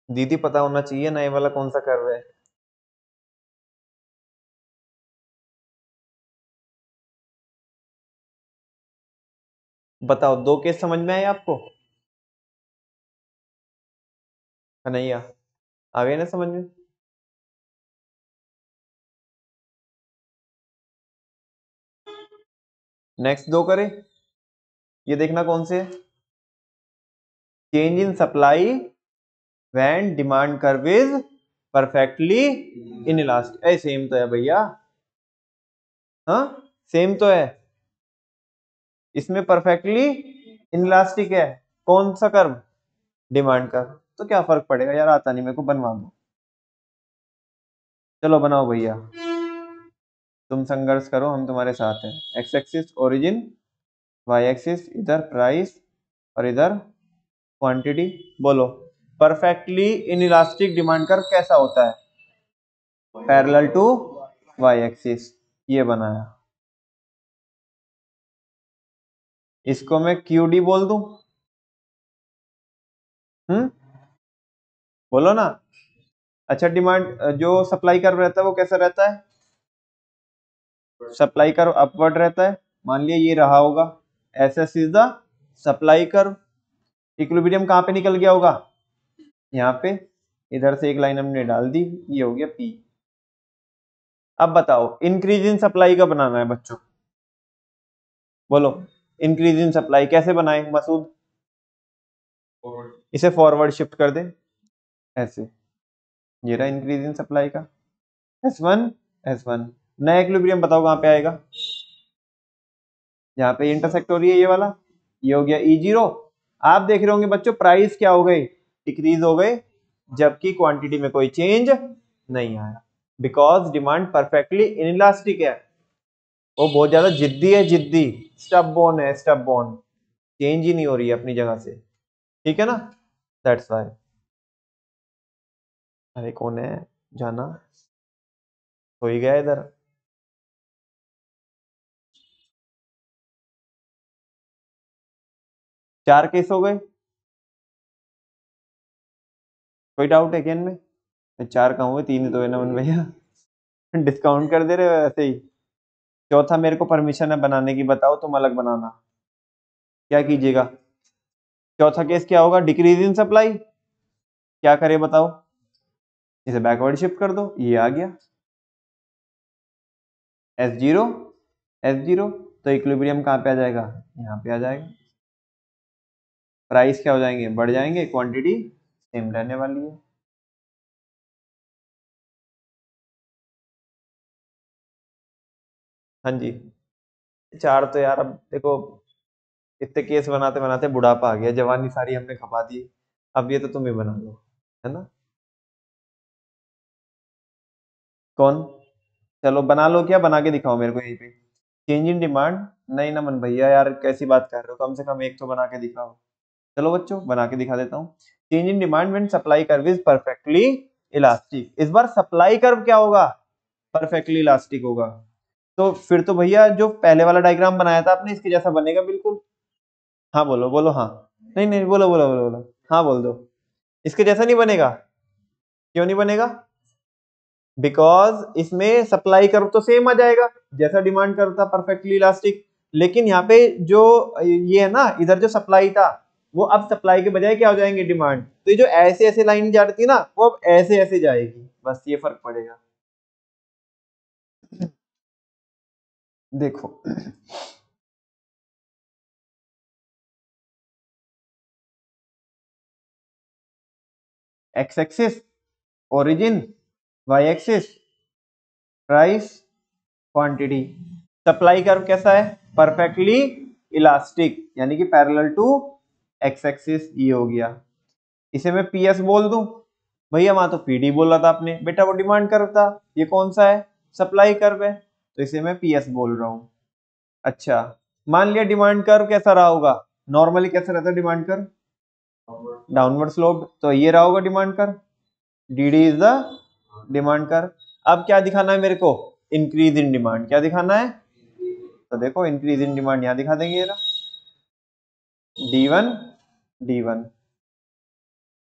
दीदी पता होना चाहिए नए वाला कौन सा कर रहे हैं। बताओ, 2 केस समझ में आए आपको? कन्हैया, आ गए ना समझ में? नेक्स्ट 2 करें, ये देखना कौन से है। Change in supply when demand curve is perfectly inelastic. A same तो है भैया, हाँ सेम तो है। इसमें परफेक्टली इनइलास्टिक है, कौन सा कर्व? Demand curve. तो क्या फर्क पड़ेगा यार, आता नहीं मेरे को, बनवा दो। चलो बनाओ भैया, तुम संघर्ष करो, हम तुम्हारे साथ हैं। X axis origin, Y axis इधर प्राइस, और इधर क्वांटिटी। बोलो, परफेक्टली इनइलास्टिक डिमांड कर्व कैसा होता है? Parallel to Y axis. ये बनाया, इसको मैं QD बोल दूं। हम्म, बोलो ना। अच्छा, डिमांड जो सप्लाई कर्व रहता है वो कैसा रहता है? सप्लाई कर्व अपवर्ड रहता है। मान लिया ये रहा होगा S S is the supply curve. Equilibrium कहाँ पे निकल गया होगा, यहाँ पे, इधर से एक लाइन हमने डाल दी, ये हो गया पी। अब बताओ इंक्रीज इन सप्लाई का बनाना है बच्चों, बोलो इंक्रीज इन सप्लाई कैसे बनाए मसूद, इसे फॉरवर्ड शिफ्ट कर दे ऐसे, ये रहा इंक्रीज इन सप्लाई का S1 S1। नया इक्विलिब्रियम बताओ कहाँ पे आएगा, यहाँ पे इंटरसेक्ट हो रही है ये वाला, ये हो गया E0। आप देख रहे होंगे बच्चों प्राइस क्या हो गई, डिक्रीज हो गए, जबकि क्वांटिटी में कोई चेंज नहीं आया, बिकॉज डिमांड परफेक्टली इनइलास्टिक है, वो बहुत ज्यादा जिद्दी है, जिद्दी स्टबबोर्न है, स्टबबोर्न, चेंज ही नहीं हो रही है अपनी जगह से, ठीक है ना, दैट्स व्हाई। अरे कौन है जाना, हो ही गया इधर। चार केस हो गए, कोई डाउट है क्या इनमें, चार कहाँ हुए, तीन ही तो है ना मन भैया, डिस्काउंट कर दे रहे हो ऐसे ही। चौथा मेरे को परमिशन है बनाने की, बताओ तुम अलग बनाना, क्या कीजिएगा। चौथा केस क्या होगा, डिक्रीज इन सप्लाई, क्या करे बताओ, इसे बैकवर्ड शिफ्ट कर दो, ये आ गया S0 S0, तो इक्विलिब्रियम कहाँ पे आ जाएगा, यहाँ पे आ जाएगा, प्राइस क्या हो जाएंगे, बढ़ जाएंगे, क्वांटिटी सेम रहने वाली है। हाँ जी, चार तो यार अब देखो, इतने केस बनाते बनाते बुढ़ापा आ गया, जवानी सारी हमने खपा दी, अब ये तो तुम ही बना लो, है ना। कौन, चलो बना लो, क्या बना के दिखाओ मेरे को यहीं पे, चेंज इन डिमांड, नहीं ना मन भैया यार कैसी बात कर रहे हो, कम से कम एक तो बना के दिखाओ। चलो बच्चों बना के दिखा देता हूँ, change in demand when supply curve is perfectly elastic, इस बार सप्लाई कर्व क्या होगा, परफेक्टली इलास्टिक होगा, तो फिर तो भैया जो पहले वाला डायग्राम बनाया था आपने इसके जैसा बनेगा बिल्कुल। हाँ बोलो बोलो हाँ, नहीं नहीं बोलो बोलो बोलो बोलो, हाँ बोल दो, इसके जैसा नहीं बनेगा, क्यों नहीं बनेगा, बिकॉज इसमें सप्लाई कर्व तो सेम आ जाएगा, जैसा डिमांड कर्व था परफेक्टली इलास्टिक, लेकिन यहाँ पे जो ये है ना, इधर जो सप्लाई था वो अब सप्लाई के बजाय क्या हो जाएंगे, डिमांड, तो ये जो ऐसे ऐसे लाइन जाती है ना वो अब ऐसे ऐसे जाएगी, बस ये फर्क पड़ेगा। देखो X axis origin, Y axis price quantity, supply curve कैसा है, परफेक्टली इलास्टिक, यानी कि पैरेलल टू एक्स एक्सिस, ये हो गया, इसे मैं पीएस बोल दूं, भैया वहां तो पीडी बोल रहा था आपने, बेटा वो डिमांड कर्व था, ये कौन सा है, सप्लाई कर्व है, तो इसे मैं पीएस बोल रहा हूं। अच्छा, मान लिया डिमांड कर्व कैसा रहा होगा, नॉर्मली कैसा रहता है डिमांड कर्व, डाउनवर्ड स्लोप, तो ये रहा होगा demand curve, DD is the demand curve. अब क्या दिखाना है मेरे को, इंक्रीज इन डिमांड, क्या दिखाना है, तो देखो इंक्रीज इन डिमांड यहां दिखा देंगे, ये D1 D1,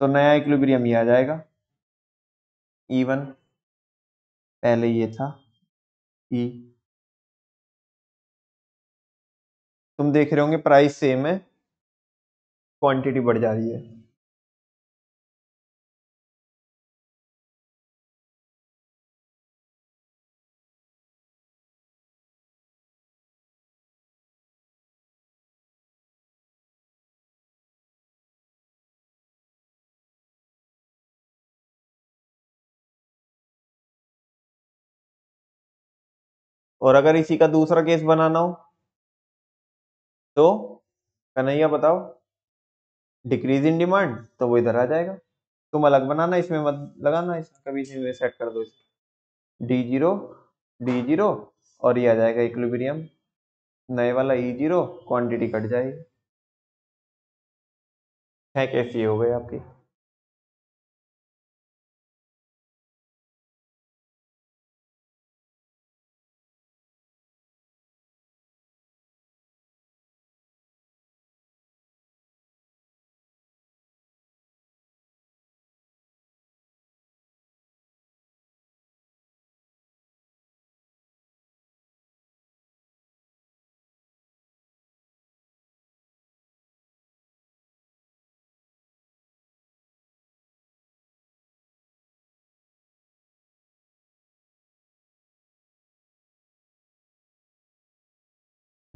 तो नया इक्विलिब्रियम ये आ जाएगा E1, पहले ये था E, तुम देख रहे होंगे प्राइस सेम है, क्वांटिटी बढ़ जा रही है। और अगर इसी का दूसरा केस बनाना हो तो कन्हैया बताओ, डिक्रीज इन डिमांड, तो वो इधर आ जाएगा, तुम अलग बनाना, इसमें मत लगाना, इसमें कभी से सेट कर दो इसको, D0 D0, और ये आ जाएगा इक्विलिब्रियम, नए वाला E0, क्वांटिटी कट जाएगी, है कैसी हो गई आपकी।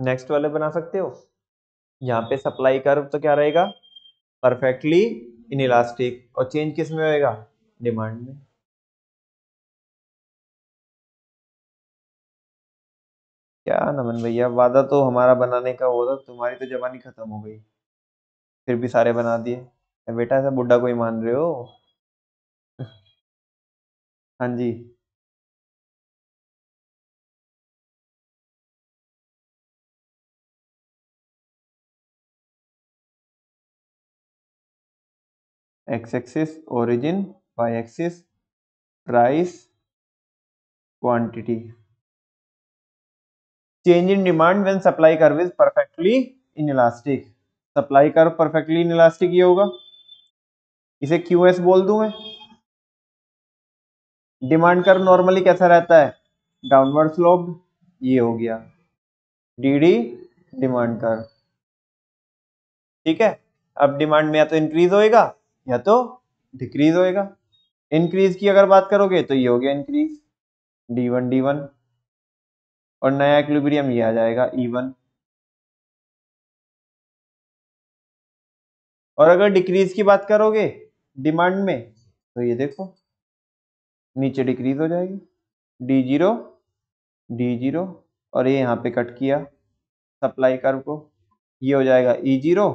नेक्स्ट वाले बना सकते हो। यहाँ पे सप्लाई कर्व तो क्या रहेगा, परफेक्टली इनइलास्टिक, और चेंज किस में होएगा, डिमांड में। क्या नमन भैया, वादा तो हमारा बनाने का हुआ था, तुम्हारी तो जवानी खत्म हो गई, फिर भी सारे बना दिए। बेटा ऐसा बुड्ढा कोई मान रहे हो? हाँ जी। X axis origin, Y axis price quantity. Change in demand when supply curve is perfectly inelastic. Supply curve perfectly inelastic ये होगा, इसे क्यूएस बोल दूं मैं। डिमांड कर्व नॉर्मली कैसा रहता है, डाउनवर्ड स्लोप्ड, ये हो गया डीडी डिमांड कर्व। ठीक है, अब डिमांड में या तो इंक्रीज होएगा या तो डिक्रीज होएगा। इंक्रीज की अगर बात करोगे तो ये हो गया इंक्रीज, D1 और नया इक्विलिब्रियम ये आ जाएगा E1। और अगर डिक्रीज की बात करोगे डिमांड में तो ये देखो नीचे डिक्रीज हो जाएगी, D0 D0, और ये यहाँ पे कट किया सप्लाई कर्व को, ये हो जाएगा E0।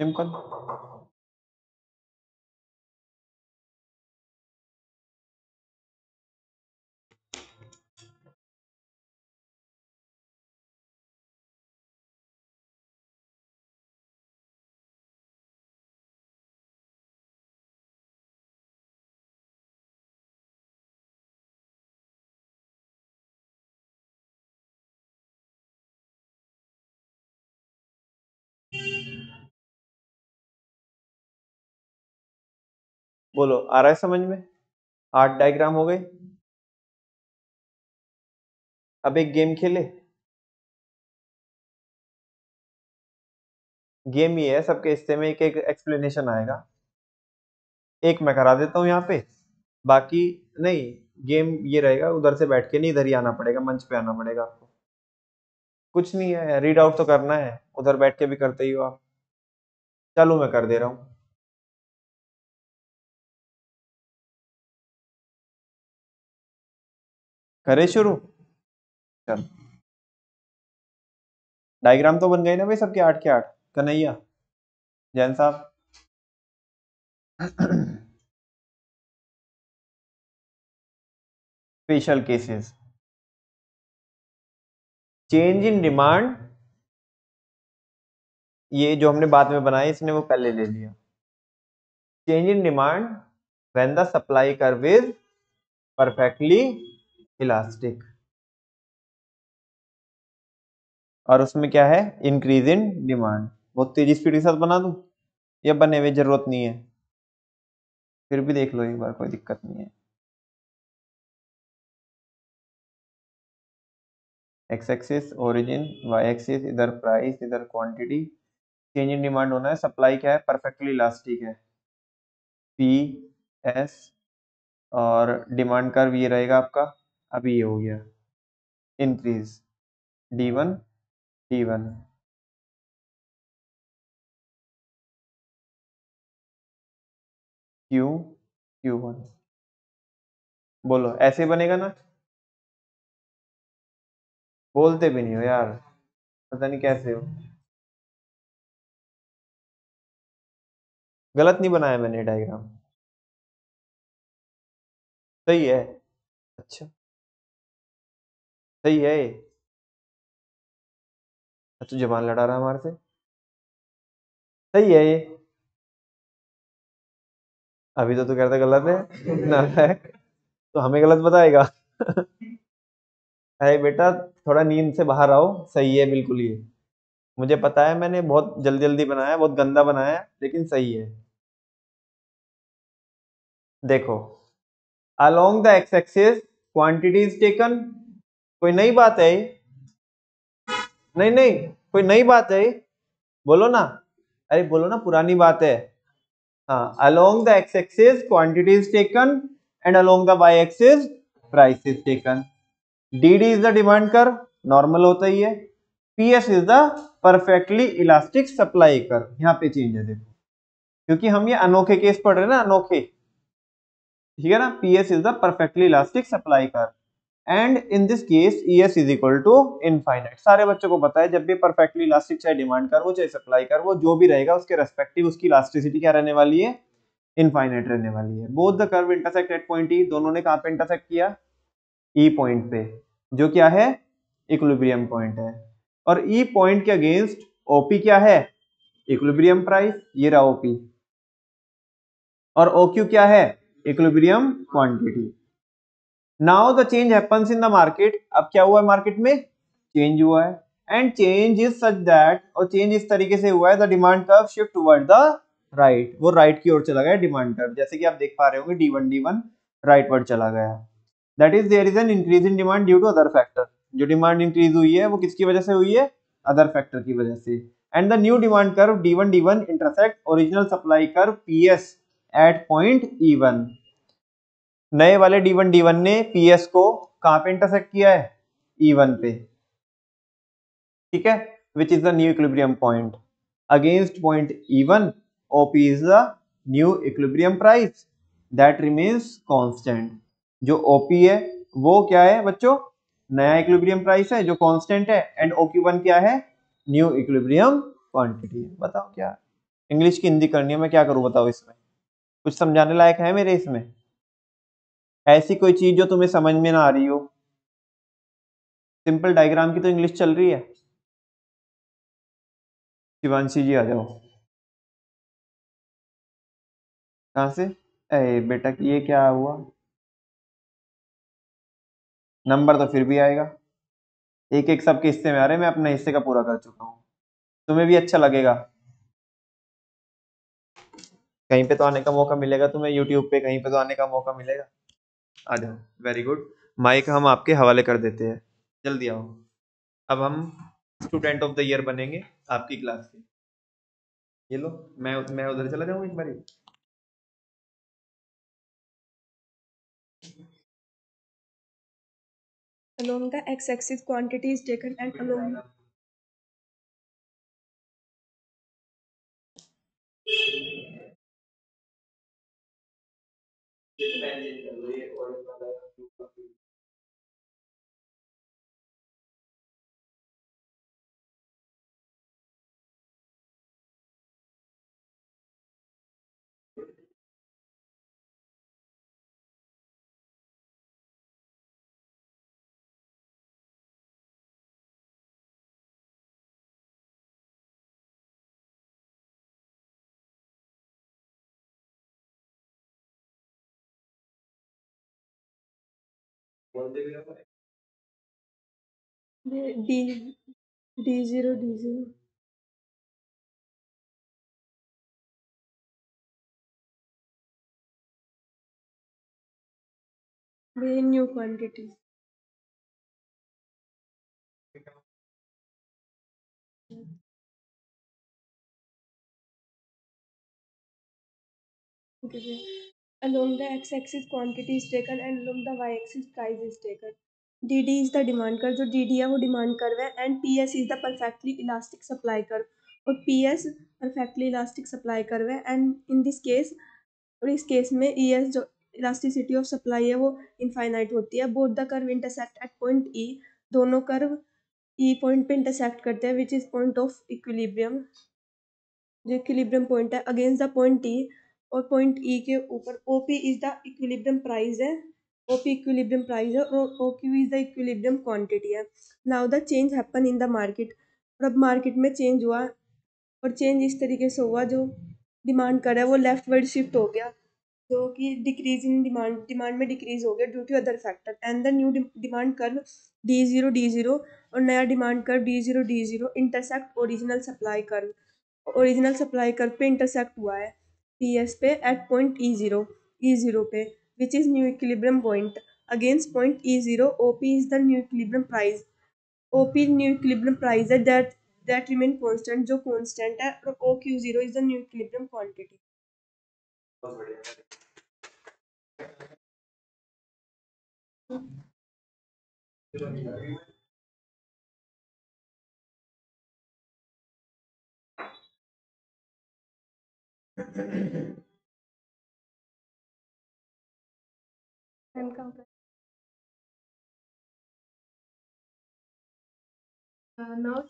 सिंपल। बोलो आ रहा है समझ में? 8 डायग्राम हो गए। अब एक गेम खेले। गेम ये है, सबके हिस्से में एक एक एक्सप्लेनेशन आएगा, एक मैं करा देता हूँ यहाँ पे, बाकी नहीं। गेम ये रहेगा, उधर से बैठ के नहीं, इधर ही आना पड़ेगा, मंच पे आना पड़ेगा आपको। कुछ नहीं है, रीड आउट तो करना है, उधर बैठ के भी करते ही हो आप। चलो मैं कर दे रहा हूँ। करे शुरू। चल, डायग्राम तो बन गए ना भाई सबके 8 के 8। कन्हैया, जैन साहब। Special cases, change in demand, ये जो हमने बाद में बनाया इसने वो पहले ले लिया। Change in demand when the supply curve is perfectly elastic, और उसमें क्या है, इंक्रीज इन डिमांड। बहुत तेजी स्पीड के साथ बना दूं, या बने हुए जरूरत नहीं है, फिर भी देख लो एक बार, कोई दिक्कत नहीं है। X axis origin, Y axis इधर प्राइस, इधर क्वांटिटी। चेंज इन डिमांड होना है, सप्लाई क्या है, परफेक्टली इलास्टिक है, पी एस, और डिमांड कर्व ये रहेगा आपका, अभी ये हो गया increase, D1 D1। Q Q1। बोलो ऐसे बनेगा ना? बोलते भी नहीं हो यार, पता नहीं कैसे हो। गलत नहीं बनाया मैंने डायग्राम, सही है। अच्छा, सही है। अच्छा, जबान लड़ा रहा हमारे से, सही है ये। अभी तो तू कहता गलत है, नालायक, तो हमें गलत बताएगा। अरे बेटा, थोड़ा नींद से बाहर आओ, सही है बिल्कुल ये। मुझे पता है मैंने बहुत जल्दी जल्दी बनाया है, बहुत गंदा बनाया है, लेकिन सही है। देखो, along the X axis quantity is taken, कोई नई बात है ये? नहीं नहीं, कोई नई बात है ये? बोलो ना, अरे बोलो ना, पुरानी बात है। हाँ, along the X axis quantity is taken and along the Y axis price is taken, D is the demand curve, normal होता ही है, PS is the perfectly elastic supply curve. यहाँ पे चेंज है देखो, क्योंकि हम ये अनोखे केस पढ़ रहे हैं ना, अनोखे, ठीक है ना। PS is the perfectly elastic supply curve and in this case ES is equal to infinite. सारे बच्चों को पता है जब भी परफेक्टली इलास्टिक चाहे डिमांड कर्व हो चाहे सप्लाई कर्व हो, जो भी रहेगा उसके रेस्पेक्टिव उसकी इलास्टिसिटी क्या रहने वाली है, इनफाइनाइट रहने वाली है। Both the curve intersect at point ई, दोनों ने कहां पे इंटरसेक्ट किया, ई पॉइंट पे, जो क्या है, इक्विलिब्रियम पॉइंट है। और ई पॉइंट के अगेंस्ट ओपी क्या है, इक्विलिब्रियम प्राइस, ये रहा ओपी, और ओक्यू क्या है, equilibrium quantity. Now the change happens in the market, अब क्या हुआ है मार्केट में, चेंज हुआ है, and change is such that, और चेंज इस तरीके से हुआ है, the demand curve shift toward the right, वो राइट की ओर चला गया डिमांड कर्व, जैसे कि आप देख पा रहे होंगे D1 राइट वर्ड चला गया। That is there is an increase in demand due to other factor, जो डिमांड इंक्रीज हुई है वो किसकी वजह से हुई है, अदर फैक्टर की वजह से। And the new demand curve D1 intersect original supply curve PS at point E1। नए वाले D1 ने PS को कहां पे इंटरसेक्ट किया है, E1 पे, ठीक है, विच is the new equilibrium point. Against point E1 OP is the new equilibrium price that remains constant. जो OP है वो क्या है बच्चों, नया इक्विलिब्रियम प्राइस है जो कांस्टेंट है, एंड OQ1 क्या है, न्यू इक्विलिब्रियम क्वांटिटी। बताओ क्या, इंग्लिश की हिंदी करनी है, मैं क्या करूं बताओ, इसमें कुछ समझाने लायक है मेरे इसमें, ऐसी कोई चीज जो तुम्हें समझ में ना आ रही हो। सिंपल डायग्राम की तो इंग्लिश चल रही है। शिवांशी जी आ जाओ, कहां से, अरे बेटा ये क्या हुआ, नंबर तो फिर भी आएगा, एक एक सबके हिस्से में आ रहे हैं, मैं अपने हिस्से का पूरा कर चुका हूँ, तुम्हें भी अच्छा लगेगा, कहीं पे तो आने का मौका मिलेगा तुम्हें, यूट्यूब पे कहीं पे तो आने का मौका मिलेगा, आ जाओ, वेरी गुड। माइक हम आपके हवाले कर देते हैं, जल्दी आओ। अब हम स्टूडेंट ऑफ द ईयर बनेंगे आपकी क्लास के, ये लो, मैं उधर चला जाऊँ एक बारी। Along the x-axis, quantity is taken and along D D0 D0 the new quantity. Okay. Along the x-axis, quantity is taken and along the y-axis, price is taken. DD is the demand curve, जो DD है वो demand curve है, and PS is the perfectly elastic supply curve, और PS perfectly elastic supply curve है, and in this case, और इस case में ES जो इलास्टिसिटी ऑफ सप्लाई है वो इनफाइनाइट होती है। Both the curve intersect at point E, दोनों कर्व E पॉइंट पे इंटरसेक्ट करते हैं, which is point of equilibrium, जो इक्विलिब्रियम पॉइंट है अगेंस्ट द पॉइंट ई, और पॉइंट ई के ऊपर OP is the equilibrium price है, ओपी इक्विलिब्रियम प्राइस है, और OQ is the equilibrium quantity है। Now the change happen in the market, और अब मार्केट में चेंज हुआ, और चेंज इस तरीके से हुआ, जो डिमांड कर रहा है वो लेफ्ट वर्ड शिफ्ट हो गया, जो कि डिक्रीज इन डिमांड, डिमांड में डिक्रीज हो गया due to other factor, and the new demand curve D0 और नया demand curve D0 intersect original supply curve, original supply curve पे इंटरसेक्ट हुआ है PS पे एट पॉइंट E0 पे, which is new equilibrium point. Against point E0 OP is the new equilibrium price, OP new equilibrium price है that remain constant, जो constant है, और OQ0 is the new equilibrium quantity. Now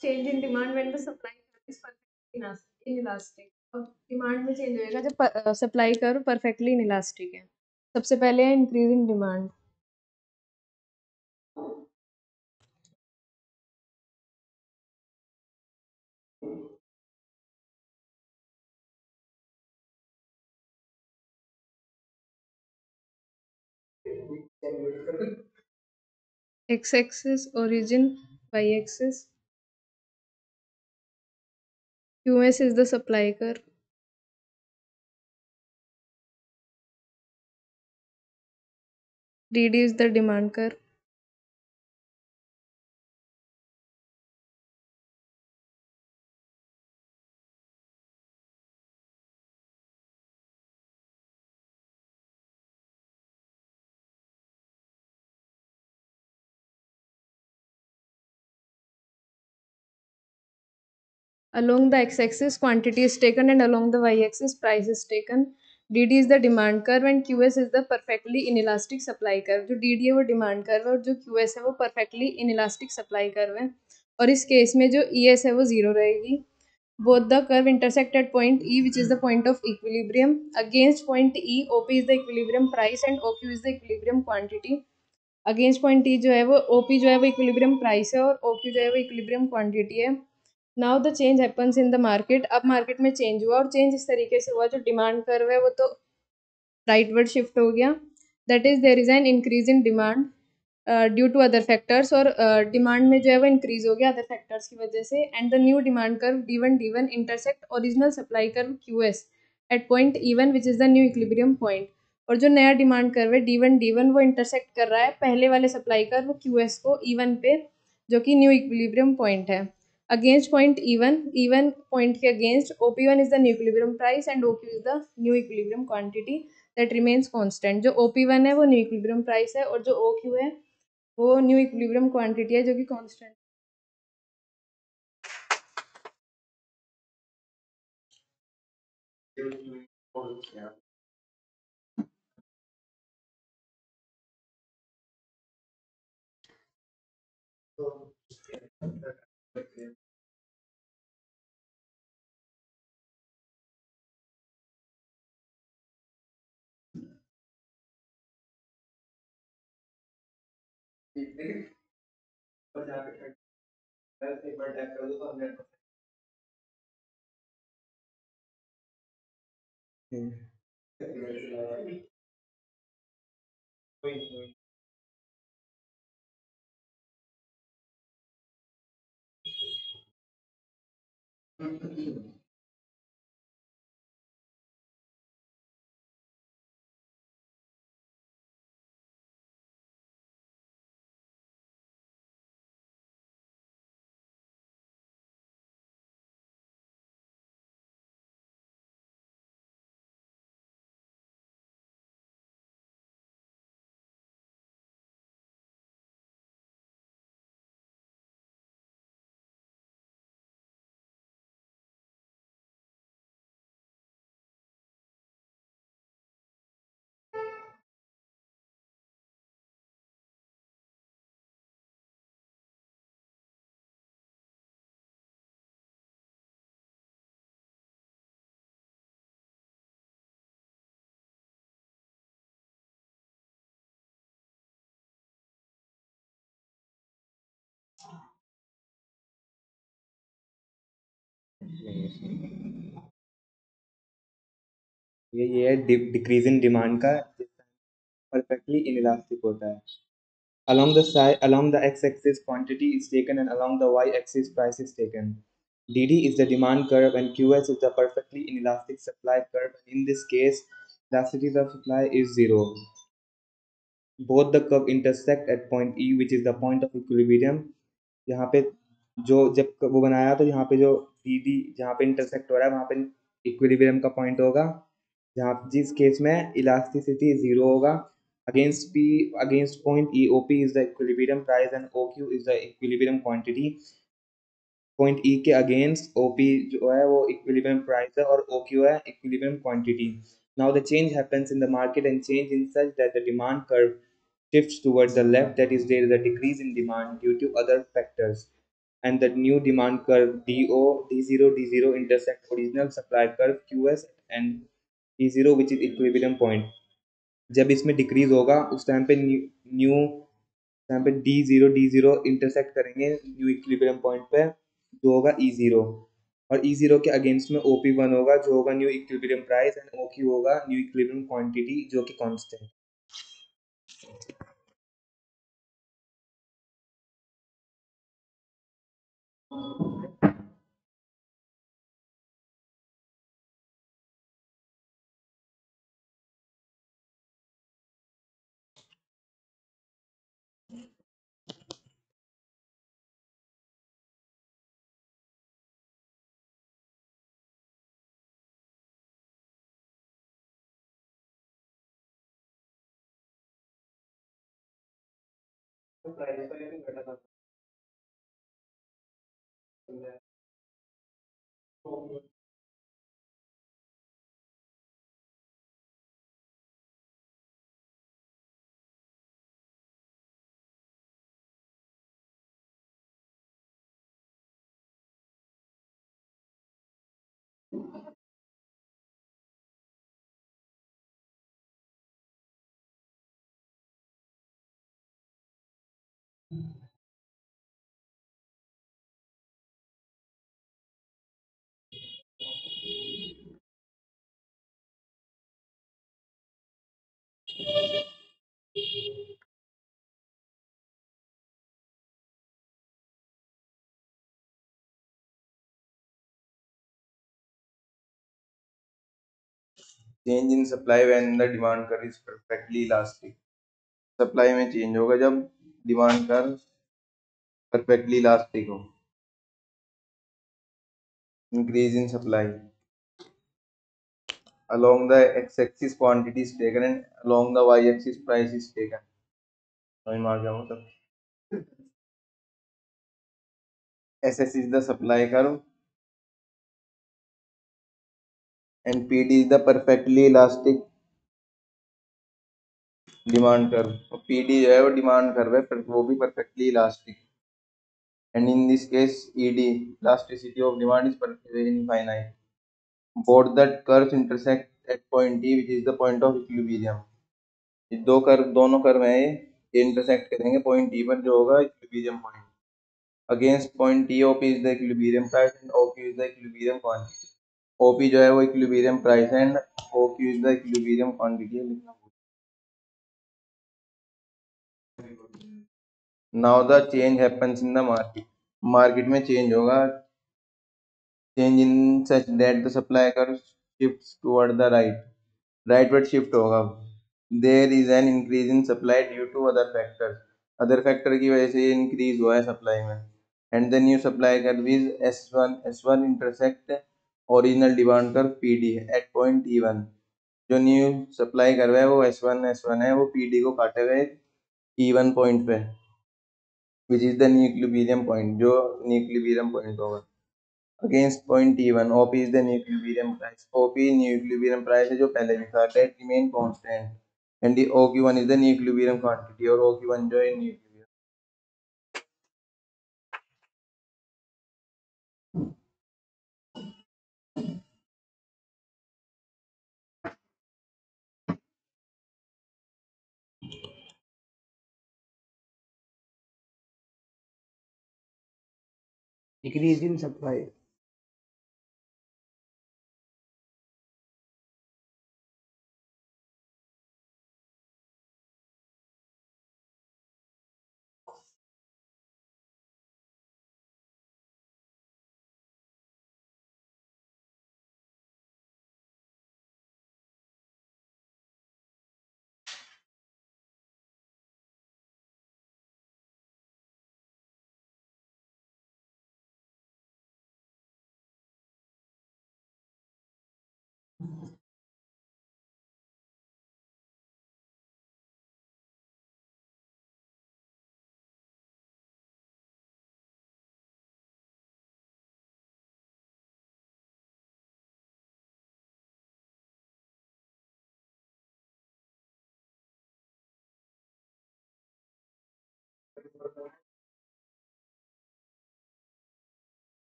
change in demand when the supply curve is perfectly inelastic. अब demand में change होएगा जब supply curve perfectly inelastic है. सबसे पहले है increase in demand. X axis origin, Y axis. QS is the supply curve. DD is the demand curve. Along the x-axis, quantity is taken, and along the y-axis, price is taken. DD is the demand curve and QS is the perfectly inelastic supply curve. जो DD है वो demand curve है और जो QS है वो perfectly inelastic supply curve है. और इस केस में जो ES है वो zero रहेगी. Both the curve intersect at point E, which is the point of equilibrium. Against point E, OP is the equilibrium price and OQ is the equilibrium quantity. Against point E जो है वो OP जो है वो equilibrium price है और OQ जो है वो equilibrium quantity है. Now the change happens in the market. अब मार्केट में चेंज हुआ और चेंज इस तरीके से हुआ, जो डिमांड कर्व है वो तो राइटवर्ड शिफ्ट हो गया. That is there is an increase in demand due to other factors. और डिमांड में जो है वो इंक्रीज हो गया अदर फैक्टर्स की वजह से. And the new demand curve D1 intersect original supply curve QS at point E1 which is the new equilibrium point. और जो नया डिमांड कर्व है D1 वो इंटरसेक्ट कर रहा है पहले वाले सप्लाई कर्व QS को E1 पे, जो कि न्यू इक्विलिब्रियम पॉइंट है. Against point E1 point के against OP1 is the new equilibrium price and OQ is the new equilibrium quantity that remains constant. जो OP1 है वो new equilibrium price है और जो OQ है वो new equilibrium quantity है जो कि constant. ये है डिक्रीज इन डिमांड का, परफेक्टली इनइलास्टिक होता है. Along the x-axis, quantity is taken, and along the y-axis, price is taken. DD is the demand curve, and QS is the perfectly inelastic supply curve. In this case, elasticity of supply is zero. Both the curve intersect at point E, which is the point of equilibrium. यहाँ पे जो जब वो बनाया तो यहाँ पे जो DD जहाँ पे इंटरसेक्ट हो रहा है वहाँ पे इक्विलिब्रियम का पॉइंट होगा, जहाँ जिस केस में इलास्टिसिटी जीरो होगा. against point E, OP is the equilibrium price and OQ is the equilibrium quantity. Point E के अगेंस्ट ओपी जो है वो इक्विलिब्रियम प्राइस है और ओक्यू है equilibrium quantity. Now the change happens in the market and change in such that the demand curve shifts towards the left, that is there is a decrease in demand due to other factors, and the new demand curve D0 intersect original supply curve QS and D0 which is equilibrium point. जब इसमें decrease होगा उस time पे new यहाँ पे D zero intersect करेंगे new equilibrium point पे जो होगा ई जीरो, और ई जीरो के अगेंस्ट में ओपी वन होगा जो होगा new equilibrium price and OQ होगा न्यू इक्विलिब्रियम क्वांटिटी जो कि constant. Change in supply when the demand curve is perfectly elastic. Supply में चेंज होगा जब डिमांड कर्व परफेक्टली इलास्टिक हो. Increase in supply along the x-axis quantity is taken and along the y-axis price is taken. समझ में आ गया मतलब SS is the supply curve and PD is the perfectly elastic demand curve. PD जो है वो demand curve है पर वो भी perfectly elastic, and in this case ED elasticity of demand is perfectly infinite. Both the curves intersect at point E which is the point of equilibrium. ये दो curve दोनों कर्व हैं ये इंटरसेक्ट करेंगे पॉइंट ई पर जो होगा equilibrium point. Against point T OP is the equilibrium price and OQ is the equilibrium quantity. OP जो है वो equilibrium price and OQ is the equilibrium quantity लिखना. Now the change happens in the market. Market में change होगा change in such that the supply curve shifts toward the right. Rightward shift होगा. There is an increase in supply due to other factors. Other factor की वजह से increase हुआ है supply में. And the new supply curve is S1 intersect original demand curve PD at point E1. जो new supply curve है वो S1 है वो PD को काटेगा E1 पॉइंट पे which is the new equilibrium point जो न्यू इक्विलिब्रियम पॉइंट होगा. Against point T1 OP is the new equilibrium price. OP new equilibrium price है जो पहले भी था that remain constant, and the OQ1 is the new equilibrium quantity और OQ1 जो है न्यू decrease in supply.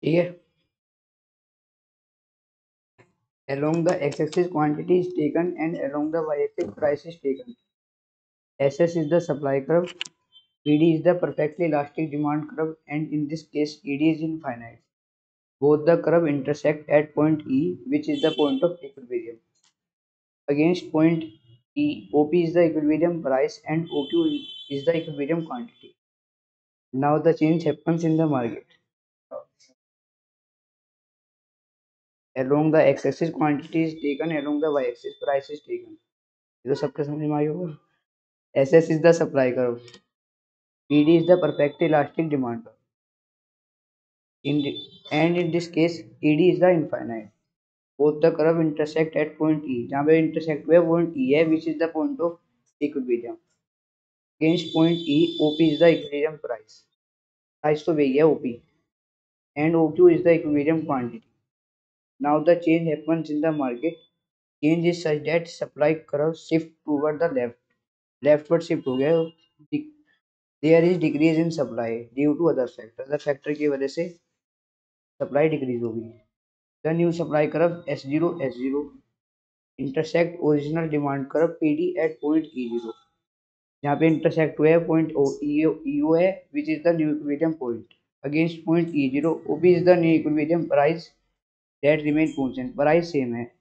ठीक है। Along the x-axis quantity is taken and along the y-axis price is taken. SS is the supply curve. PD is the perfectly elastic demand curve, and in this case ED is infinite. Both the curve intersect at point E, which is the point of equilibrium. Against point E, OP is the equilibrium price and OQ is the equilibrium quantity. Now the change happens in the market. Along the x-axis quantity is taken, along the y-axis price is taken. ये तो सबके समझ में आई होगा. SS is the supply curve. PD is the perfect elastic demand curve. And in this case, ED is the infinite. Both the curve intersect at point E. जहाँ पे intersect हुआ है point E है, which is the point of equilibrium. Against point E, OP is the equilibrium price. Price तो वही है OP. And OQ is the equilibrium quantity. Now the change happens in the market. Change is such that supply curve shift toward the left. Leftward shift हो गया. There is decrease in supply due to other factor. Other factor की वजह से supply decrease होगी. The new supply curve S0 intersect original demand curve PD at point E0. यहाँ पे intersect हुआ है point EO है, which is the new equilibrium point. Against point E0, OP is the new equilibrium price that remain constant. Price same है.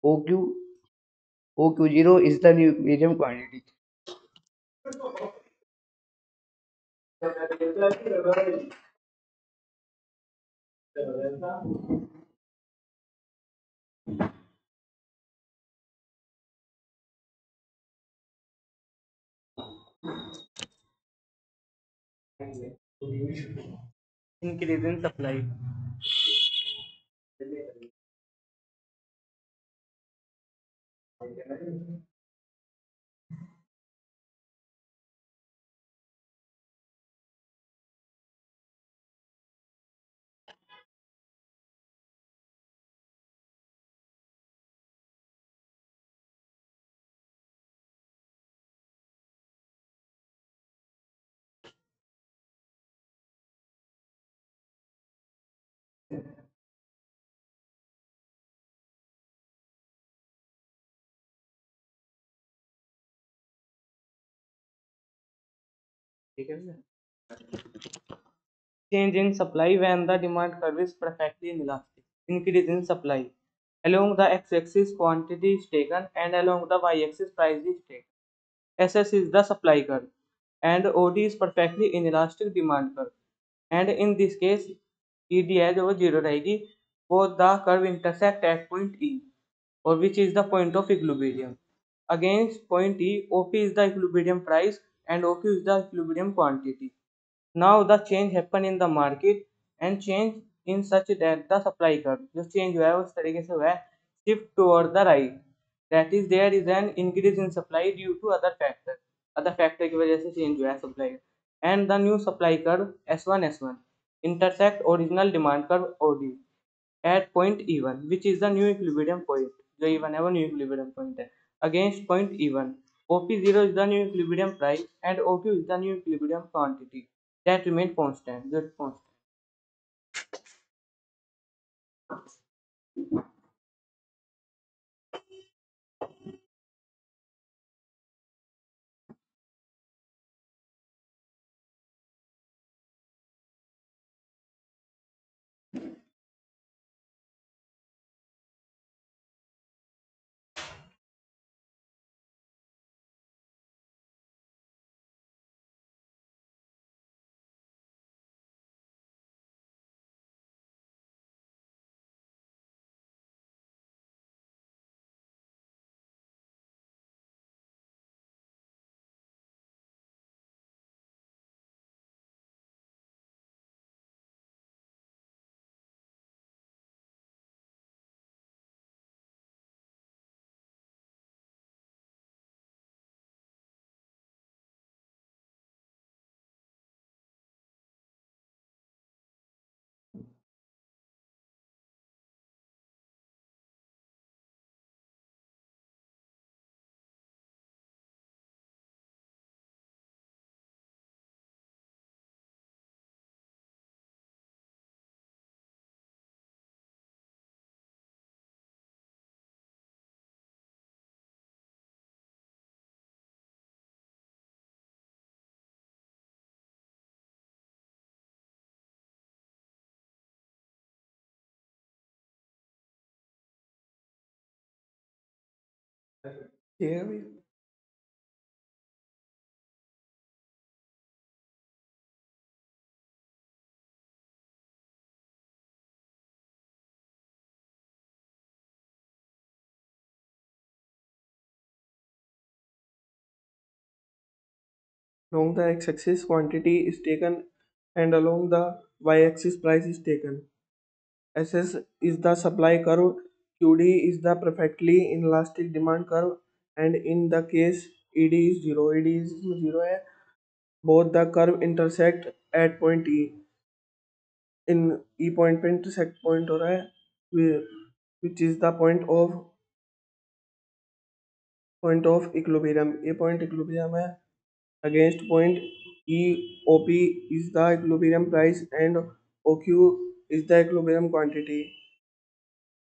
OQ0 is the new equilibrium quantity. Increase in supply. ठीक है. Change in supply when the demand curve is perfectly inelastic. Increase in supply. Along the x-axis quantity is taken and along the y-axis price is taken. SS is the supply curve and OD is perfectly inelastic demand curve. And in this case ED है जो वो zero रहेगी. Both the curve intersect at point E, or which is the point of equilibrium. Against point E, OP is the equilibrium price and OQ is the equilibrium quantity. Now the change happen in the market and change in such that the supply curve जो change हुआ है उस तरीके से हुआ है shift toward the right. That is there is an increase in supply due to other factor की वजह से change हुआ है supply. And the new supply curve S1 intersect original demand curve OD at point E1, which is the new equilibrium point. जो E1 है वो new equilibrium point है. Against point E1, OP0 is the new equilibrium price and OQ is the new equilibrium quantity that remain constant. That constant. ठीक है भाई। Along the x-axis quantity is taken and along the y-axis price is taken. SS is the supply curve, QD is the perfectly inelastic demand curve, and in the case ED is zero. ED is zero है. Both the curve intersect at point E. In E point पे intersect point हो रहा है, which is the point of equilibrium. ये point equilibrium है. Against point E, OP is the equilibrium price and OQ is the equilibrium quantity.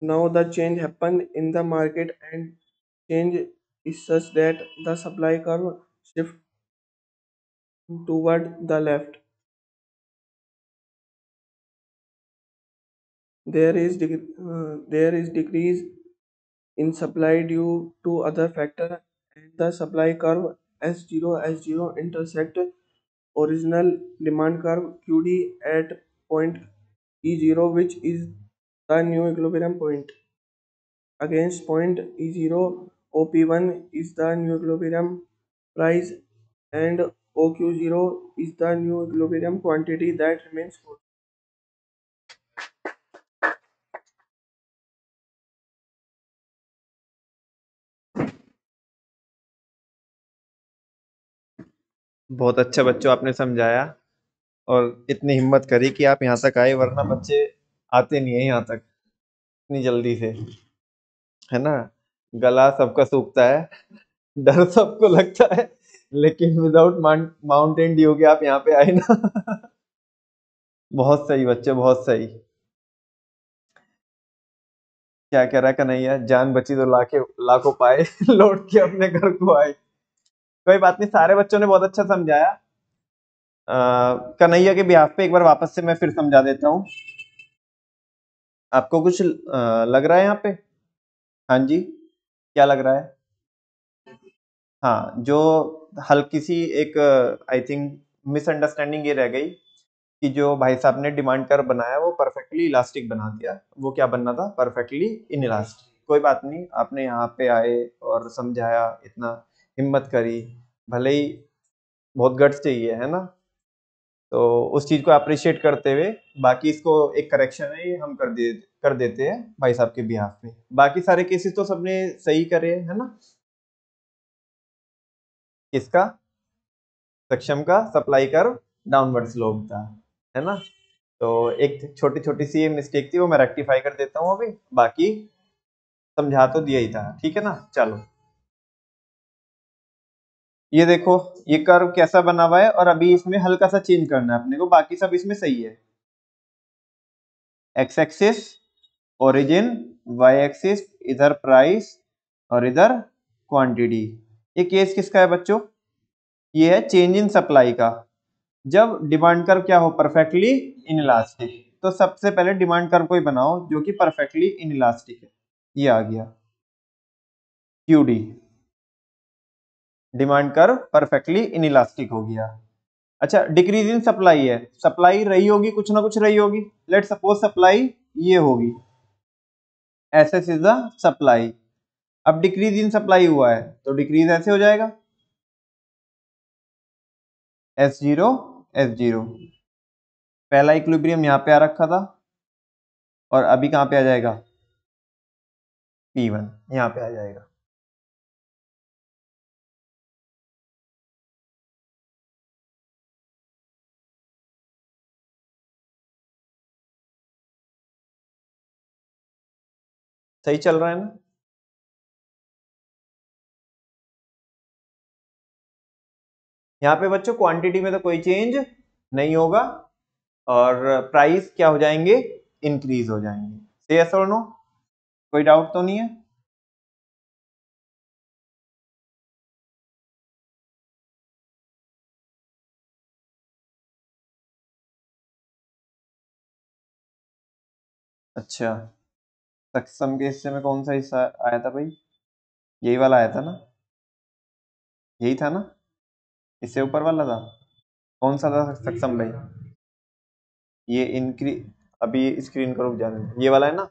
Now the change happen in the market and change is such that the supply curve shift toward the left. There is decrease in supply due to other factor, and the supply curve S0 intersect original demand curve QD at point E0, which is the new equilibrium point. Against point E0, OP1 is the new equilibrium price and OQ0 is the new equilibrium quantity that remains full. बहुत अच्छा बच्चों आपने समझाया और इतनी हिम्मत करी कि आप यहाँ तक आए, वरना बच्चे आते नहीं है यहाँ तक इतनी जल्दी से, है ना। गला सबका सूखता है, डर सबको लगता है, लेकिन विदाउट माउंटेन ड्यू के आप यहाँ पे आए ना। बहुत सही बच्चे, बहुत सही। क्या कह रहा है कन्हैया, जान बची तो लाखों पाए, लौट के अपने घर को आए। कोई बात नहीं, सारे बच्चों ने बहुत अच्छा समझाया। कन्हैया के बिहाफ पे एक बार वापस से मैं फिर समझा देता हूँ। आपको कुछ लग रहा है यहाँ पे? हाँ जी, क्या लग रहा है? हाँ, जो हल्की सी एक आई थिंक मिसअंडरस्टैंडिंग ये रह गई कि जो भाई साहब ने डिमांड कर्व बनाया वो परफेक्टली इलास्टिक बना दिया। वो क्या बनना था? Perfectly inelastic. कोई बात नहीं, आपने यहाँ पे आए और समझाया, इतना हिम्मत करी, भले ही बहुत गट्स चाहिए, है ना। तो उस चीज को अप्रिशिएट करते हुए बाकी इसको एक करेक्शन है, ये हम कर देते हैं भाई साहब के बिहाफ पे। बाकी सारे केसेस तो सबने सही करे, है ना। किसका? सक्षम का सप्लाई कर्व डाउनवर्ड स्लोप था, है ना। तो एक छोटी छोटी सी मिस्टेक थी, वो मैं रेक्टिफाई कर देता हूँ अभी। बाकी समझा तो दिया ही था, ठीक है ना। चलो ये देखो, ये कर्व कैसा बना हुआ है और अभी इसमें हल्का सा चेंज करना है अपने को, बाकी सब इसमें सही है। X axis origin, Y axis इधर प्राइस और इधर क्वांटिटी। ये केस किसका है बच्चों? ये है चेंज इन सप्लाई का। जब डिमांड कर्व क्या हो? Perfectly inelastic. तो सबसे पहले डिमांड कर्व को ही बनाओ जो कि परफेक्टली इनइलास्टिक है। ये आ गया QD, demand curve perfectly inelastic हो गया। अच्छा, डिक्रीज इन सप्लाई है, सप्लाई रही होगी, कुछ ना कुछ रही होगी। लेट सपोज सप्लाई ये होगी, एसएस इज द सप्लाई। अब डिक्रीज इन सप्लाई हुआ है तो डिक्रीज ऐसे हो जाएगा, S0 S0। पहला इक्विलिब्रियम यहाँ पे आ रखा था और अभी कहाँ पे आ जाएगा? P1 यहाँ पे आ जाएगा। सही चल रहा है ना? यहाँ पे बच्चों क्वांटिटी में तो कोई चेंज नहीं होगा और प्राइस क्या हो जाएंगे? इंक्रीज हो जाएंगे। से यस और नो? कोई डाउट तो नहीं है? अच्छा, सक्षम के हिस्से में कौन सा हिस्सा आया था भाई? यही वाला आया था ना, यही था ना, इससे ऊपर वाला था, कौन सा था सक्षम भाई? ये इंक्री अभी स्क्रीन को रुक जाने दो, ये वाला है ना।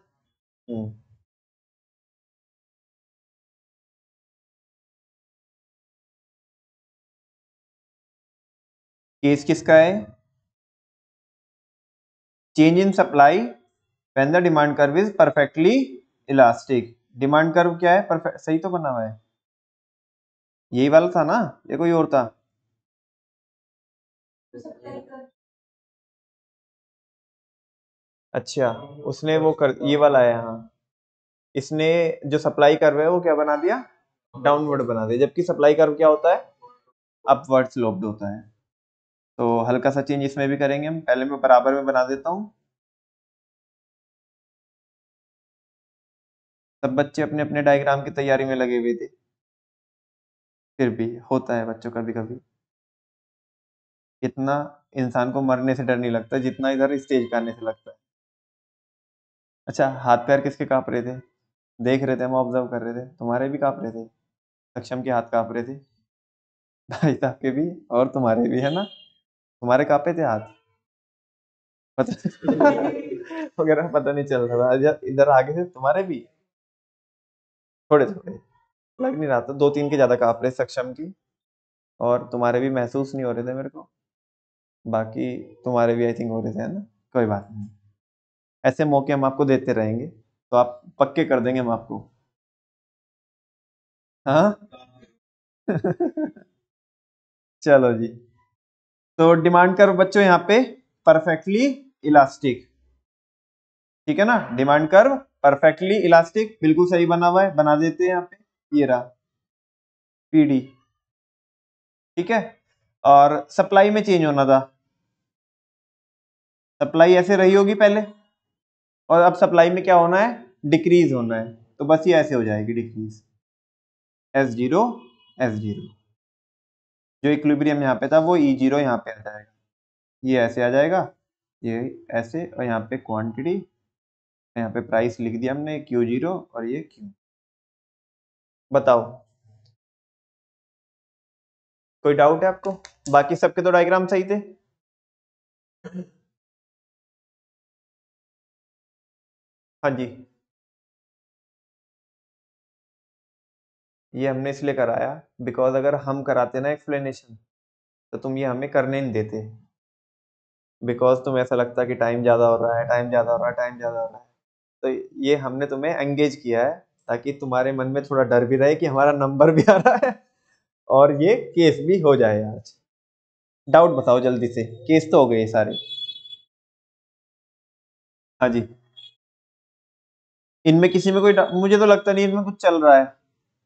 केस किसका है? Change in supply when the demand curve is perfectly elastic. Demand curve क्या है? परफेक्ट, सही तो बना हुआ है, यही वाला था ना, ये कोई और था? अच्छा, उसने वो कर, ये वाला है, हाँ, इसने जो सप्लाई कर्व है वो क्या बना दिया? डाउनवर्ड बना दिया, जबकि सप्लाई कर्व क्या होता है? अपवर्ड स्लोप्ड होता है। तो हल्का सा चेंज इसमें भी करेंगे हम, पहले मैं बराबर में बना देता हूँ। सब बच्चे अपने अपने डायग्राम की तैयारी में लगे हुए थे, फिर भी होता है बच्चों कभी कभी। इतना इंसान को मरने से डर नहीं लगता जितना इधर स्टेज पे आने से लगता है। अच्छा, हाथ पैर किसके कांप रहे थे? देख रहे थे, हम ऑब्जर्व कर रहे थे, तुम्हारे भी कांप रहे थे, सक्षम के हाथ कांप रहे थे, भाई साहब के भी, और तुम्हारे भी है ना, तुम्हारे कांपे थे हाथ, पता वगैरह पता नहीं चल रहा था, इधर आगे से तुम्हारे भी थोड़े थोड़े, लग नहीं रहा था, 2-3 के ज्यादा कांप रहे सक्षम की, और तुम्हारे भी महसूस नहीं हो रहे थे मेरे को, बाकी तुम्हारे भी आई थिंक हो रहे थे, है ना, कोई बात नहीं, ऐसे मौके हम आपको देते रहेंगे, तो आप पक्के कर देंगे हम आपको, हाँ। चलो जी, तो डिमांड कर्व बच्चों यहाँ पे परफेक्टली इलास्टिक, ठीक है ना, डिमांड कर्व परफेक्टली इलास्टिक, बिल्कुल सही बना हुआ है, बना देते हैं यहाँ पे, ये रहा पीडी, ठीक है। और सप्लाई में चेंज होना था, सप्लाई ऐसे रही होगी पहले, और अब सप्लाई में क्या होना है? डिक्रीज होना है, तो बस ये ऐसे हो जाएगी डिक्रीज, S0 S0, जो इक्विलिब्रियम यहाँ पे था वो E0 यहाँ पे आ जाएगा, ये ऐसे आ जाएगा, ये ऐसे, और यहाँ पे क्वांटिटी, यहाँ पे प्राइस लिख दिया हमने Q0 और ये Q। बताओ, कोई डाउट है आपको? बाकी सबके तो डायग्राम सही थे। हाँ जी, ये हमने इसलिए कराया बिकॉज अगर हम कराते ना एक्सप्लेनेशन, तो तुम ये हमें करने नहीं देते, बिकॉज तुम्हें ऐसा लगता है कि टाइम ज़्यादा हो रहा है, टाइम ज़्यादा हो रहा है, टाइम ज़्यादा हो रहा है, तो ये हमने तुम्हें एंगेज किया है ताकि तुम्हारे मन में थोड़ा डर भी रहे कि हमारा नंबर भी आ रहा है और ये केस भी हो जाए आज। डाउट बताओ जल्दी से, केस तो हो गए सारे। हाँ जी, इनमें किसी में कोई मुझे तो लगता नहीं इनमें कुछ चल रहा है,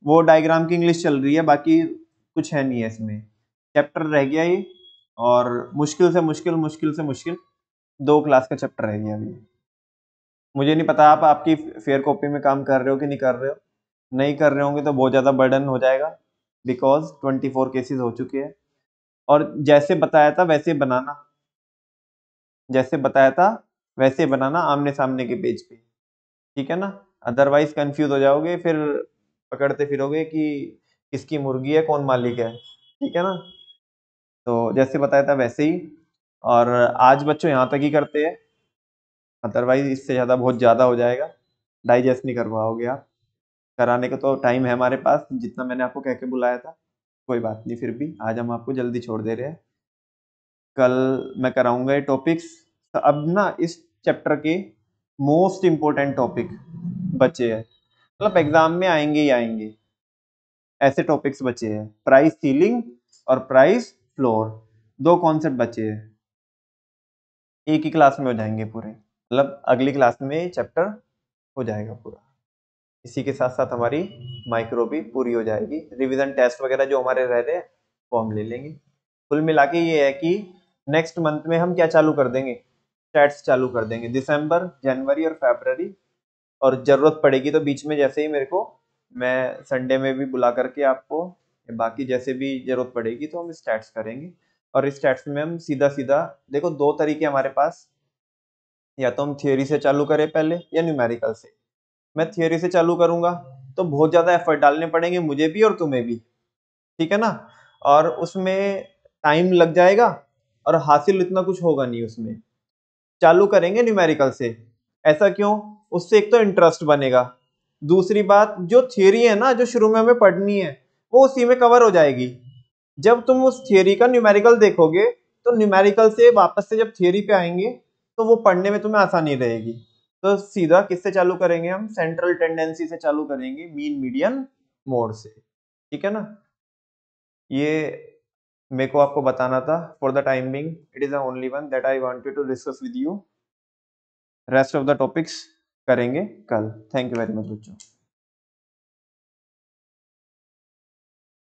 वो डायग्राम की इंग्लिश चल रही है, बाकी कुछ है नहीं है इसमें, चैप्टर रह गया ये, और मुश्किल से मुश्किल, मुश्किल से मुश्किल 2 क्लास का चैप्टर रह गया अभी। मुझे नहीं पता आप आपकी फेयर कॉपी में काम कर रहे हो कि नहीं कर रहे हो, नहीं कर रहे होंगे तो बहुत ज़्यादा बर्डन हो जाएगा, बिकॉज 24 केसेस हो चुके हैं, और जैसे बताया था वैसे बनाना, जैसे बताया था वैसे बनाना, आमने सामने के पेज पे, ठीक है ना, अदरवाइज कंफ्यूज हो जाओगे, फिर पकड़ते फिरोगे कि किसकी मुर्गी है, कौन मालिक है, ठीक है ना। तो जैसे बताया था वैसे ही, और आज बच्चों यहाँ तक ही करते हैं, अदरवाइज इससे ज़्यादा बहुत ज़्यादा हो जाएगा, डाइजेस्ट नहीं कर पाओगे आप, कराने का तो टाइम है हमारे पास जितना मैंने आपको कह के बुलाया था, कोई बात नहीं, फिर भी आज हम आपको जल्दी छोड़ दे रहे हैं, कल मैं कराऊंगा ये टॉपिक्स। अब ना इस चैप्टर के मोस्ट इम्पोर्टेंट टॉपिक बचे हैं, मतलब एग्जाम में आएंगे ही आएंगे, ऐसे टॉपिक्स बचे हैं, प्राइस सीलिंग और प्राइस फ्लोर, 2 कॉन्सेप्ट बचे हैं, एक ही क्लास में हो जाएंगे पूरे, मतलब अगली क्लास में चैप्टर हो जाएगा पूरा, इसी के साथ साथ हमारी माइक्रो भी पूरी हो जाएगी, रिवीजन टेस्ट वगैरह जो हमारे रह रहे हैं वो हम ले लेंगे। कुल मिला के ये है कि नेक्स्ट मंथ में हम क्या चालू कर देंगे? स्टैट्स चालू कर देंगे, दिसंबर, जनवरी और फरवरी, और जरूरत पड़ेगी तो बीच में जैसे ही मेरे को, मैं संडे में भी बुला करके आपको, बाकी जैसे भी जरूरत पड़ेगी तो हम स्टैट्स करेंगे, और इस स्टैट्स में हम सीधा सीधा, देखो 2 तरीके हमारे पास, या तो हम थियोरी से चालू करें पहले या न्यूमेरिकल से। मैं थियोरी से चालू करूंगा, तो बहुत ज्यादा एफर्ट डालने पड़ेंगे मुझे भी और तुम्हें भी, ठीक है ना। और उसमें टाइम लग जाएगा और हासिल इतना कुछ होगा नहीं उसमें। चालू करेंगे न्यूमेरिकल से। ऐसा क्यों? उससे एक तो इंटरेस्ट बनेगा, दूसरी बात जो थियरी है ना जो शुरू में हमें पढ़नी है वो उसी में कवर हो जाएगी। जब तुम उस थियरी का न्यूमेरिकल देखोगे तो न्यूमेरिकल से वापस से जब थियरी पे आएंगे तो वो पढ़ने में तुम्हें आसानी रहेगी। तो सीधा किससे चालू करेंगे? हम सेंट्रल टेंडेंसी से चालू करेंगे, मीन मीडियन मोड से, ठीक है ना। ये मेरे को आपको बताना था। For the time being it is the only one that I wanted to discuss with you. Rest of the topics करेंगे कल। थैंक यू वेरी मच बच्चों।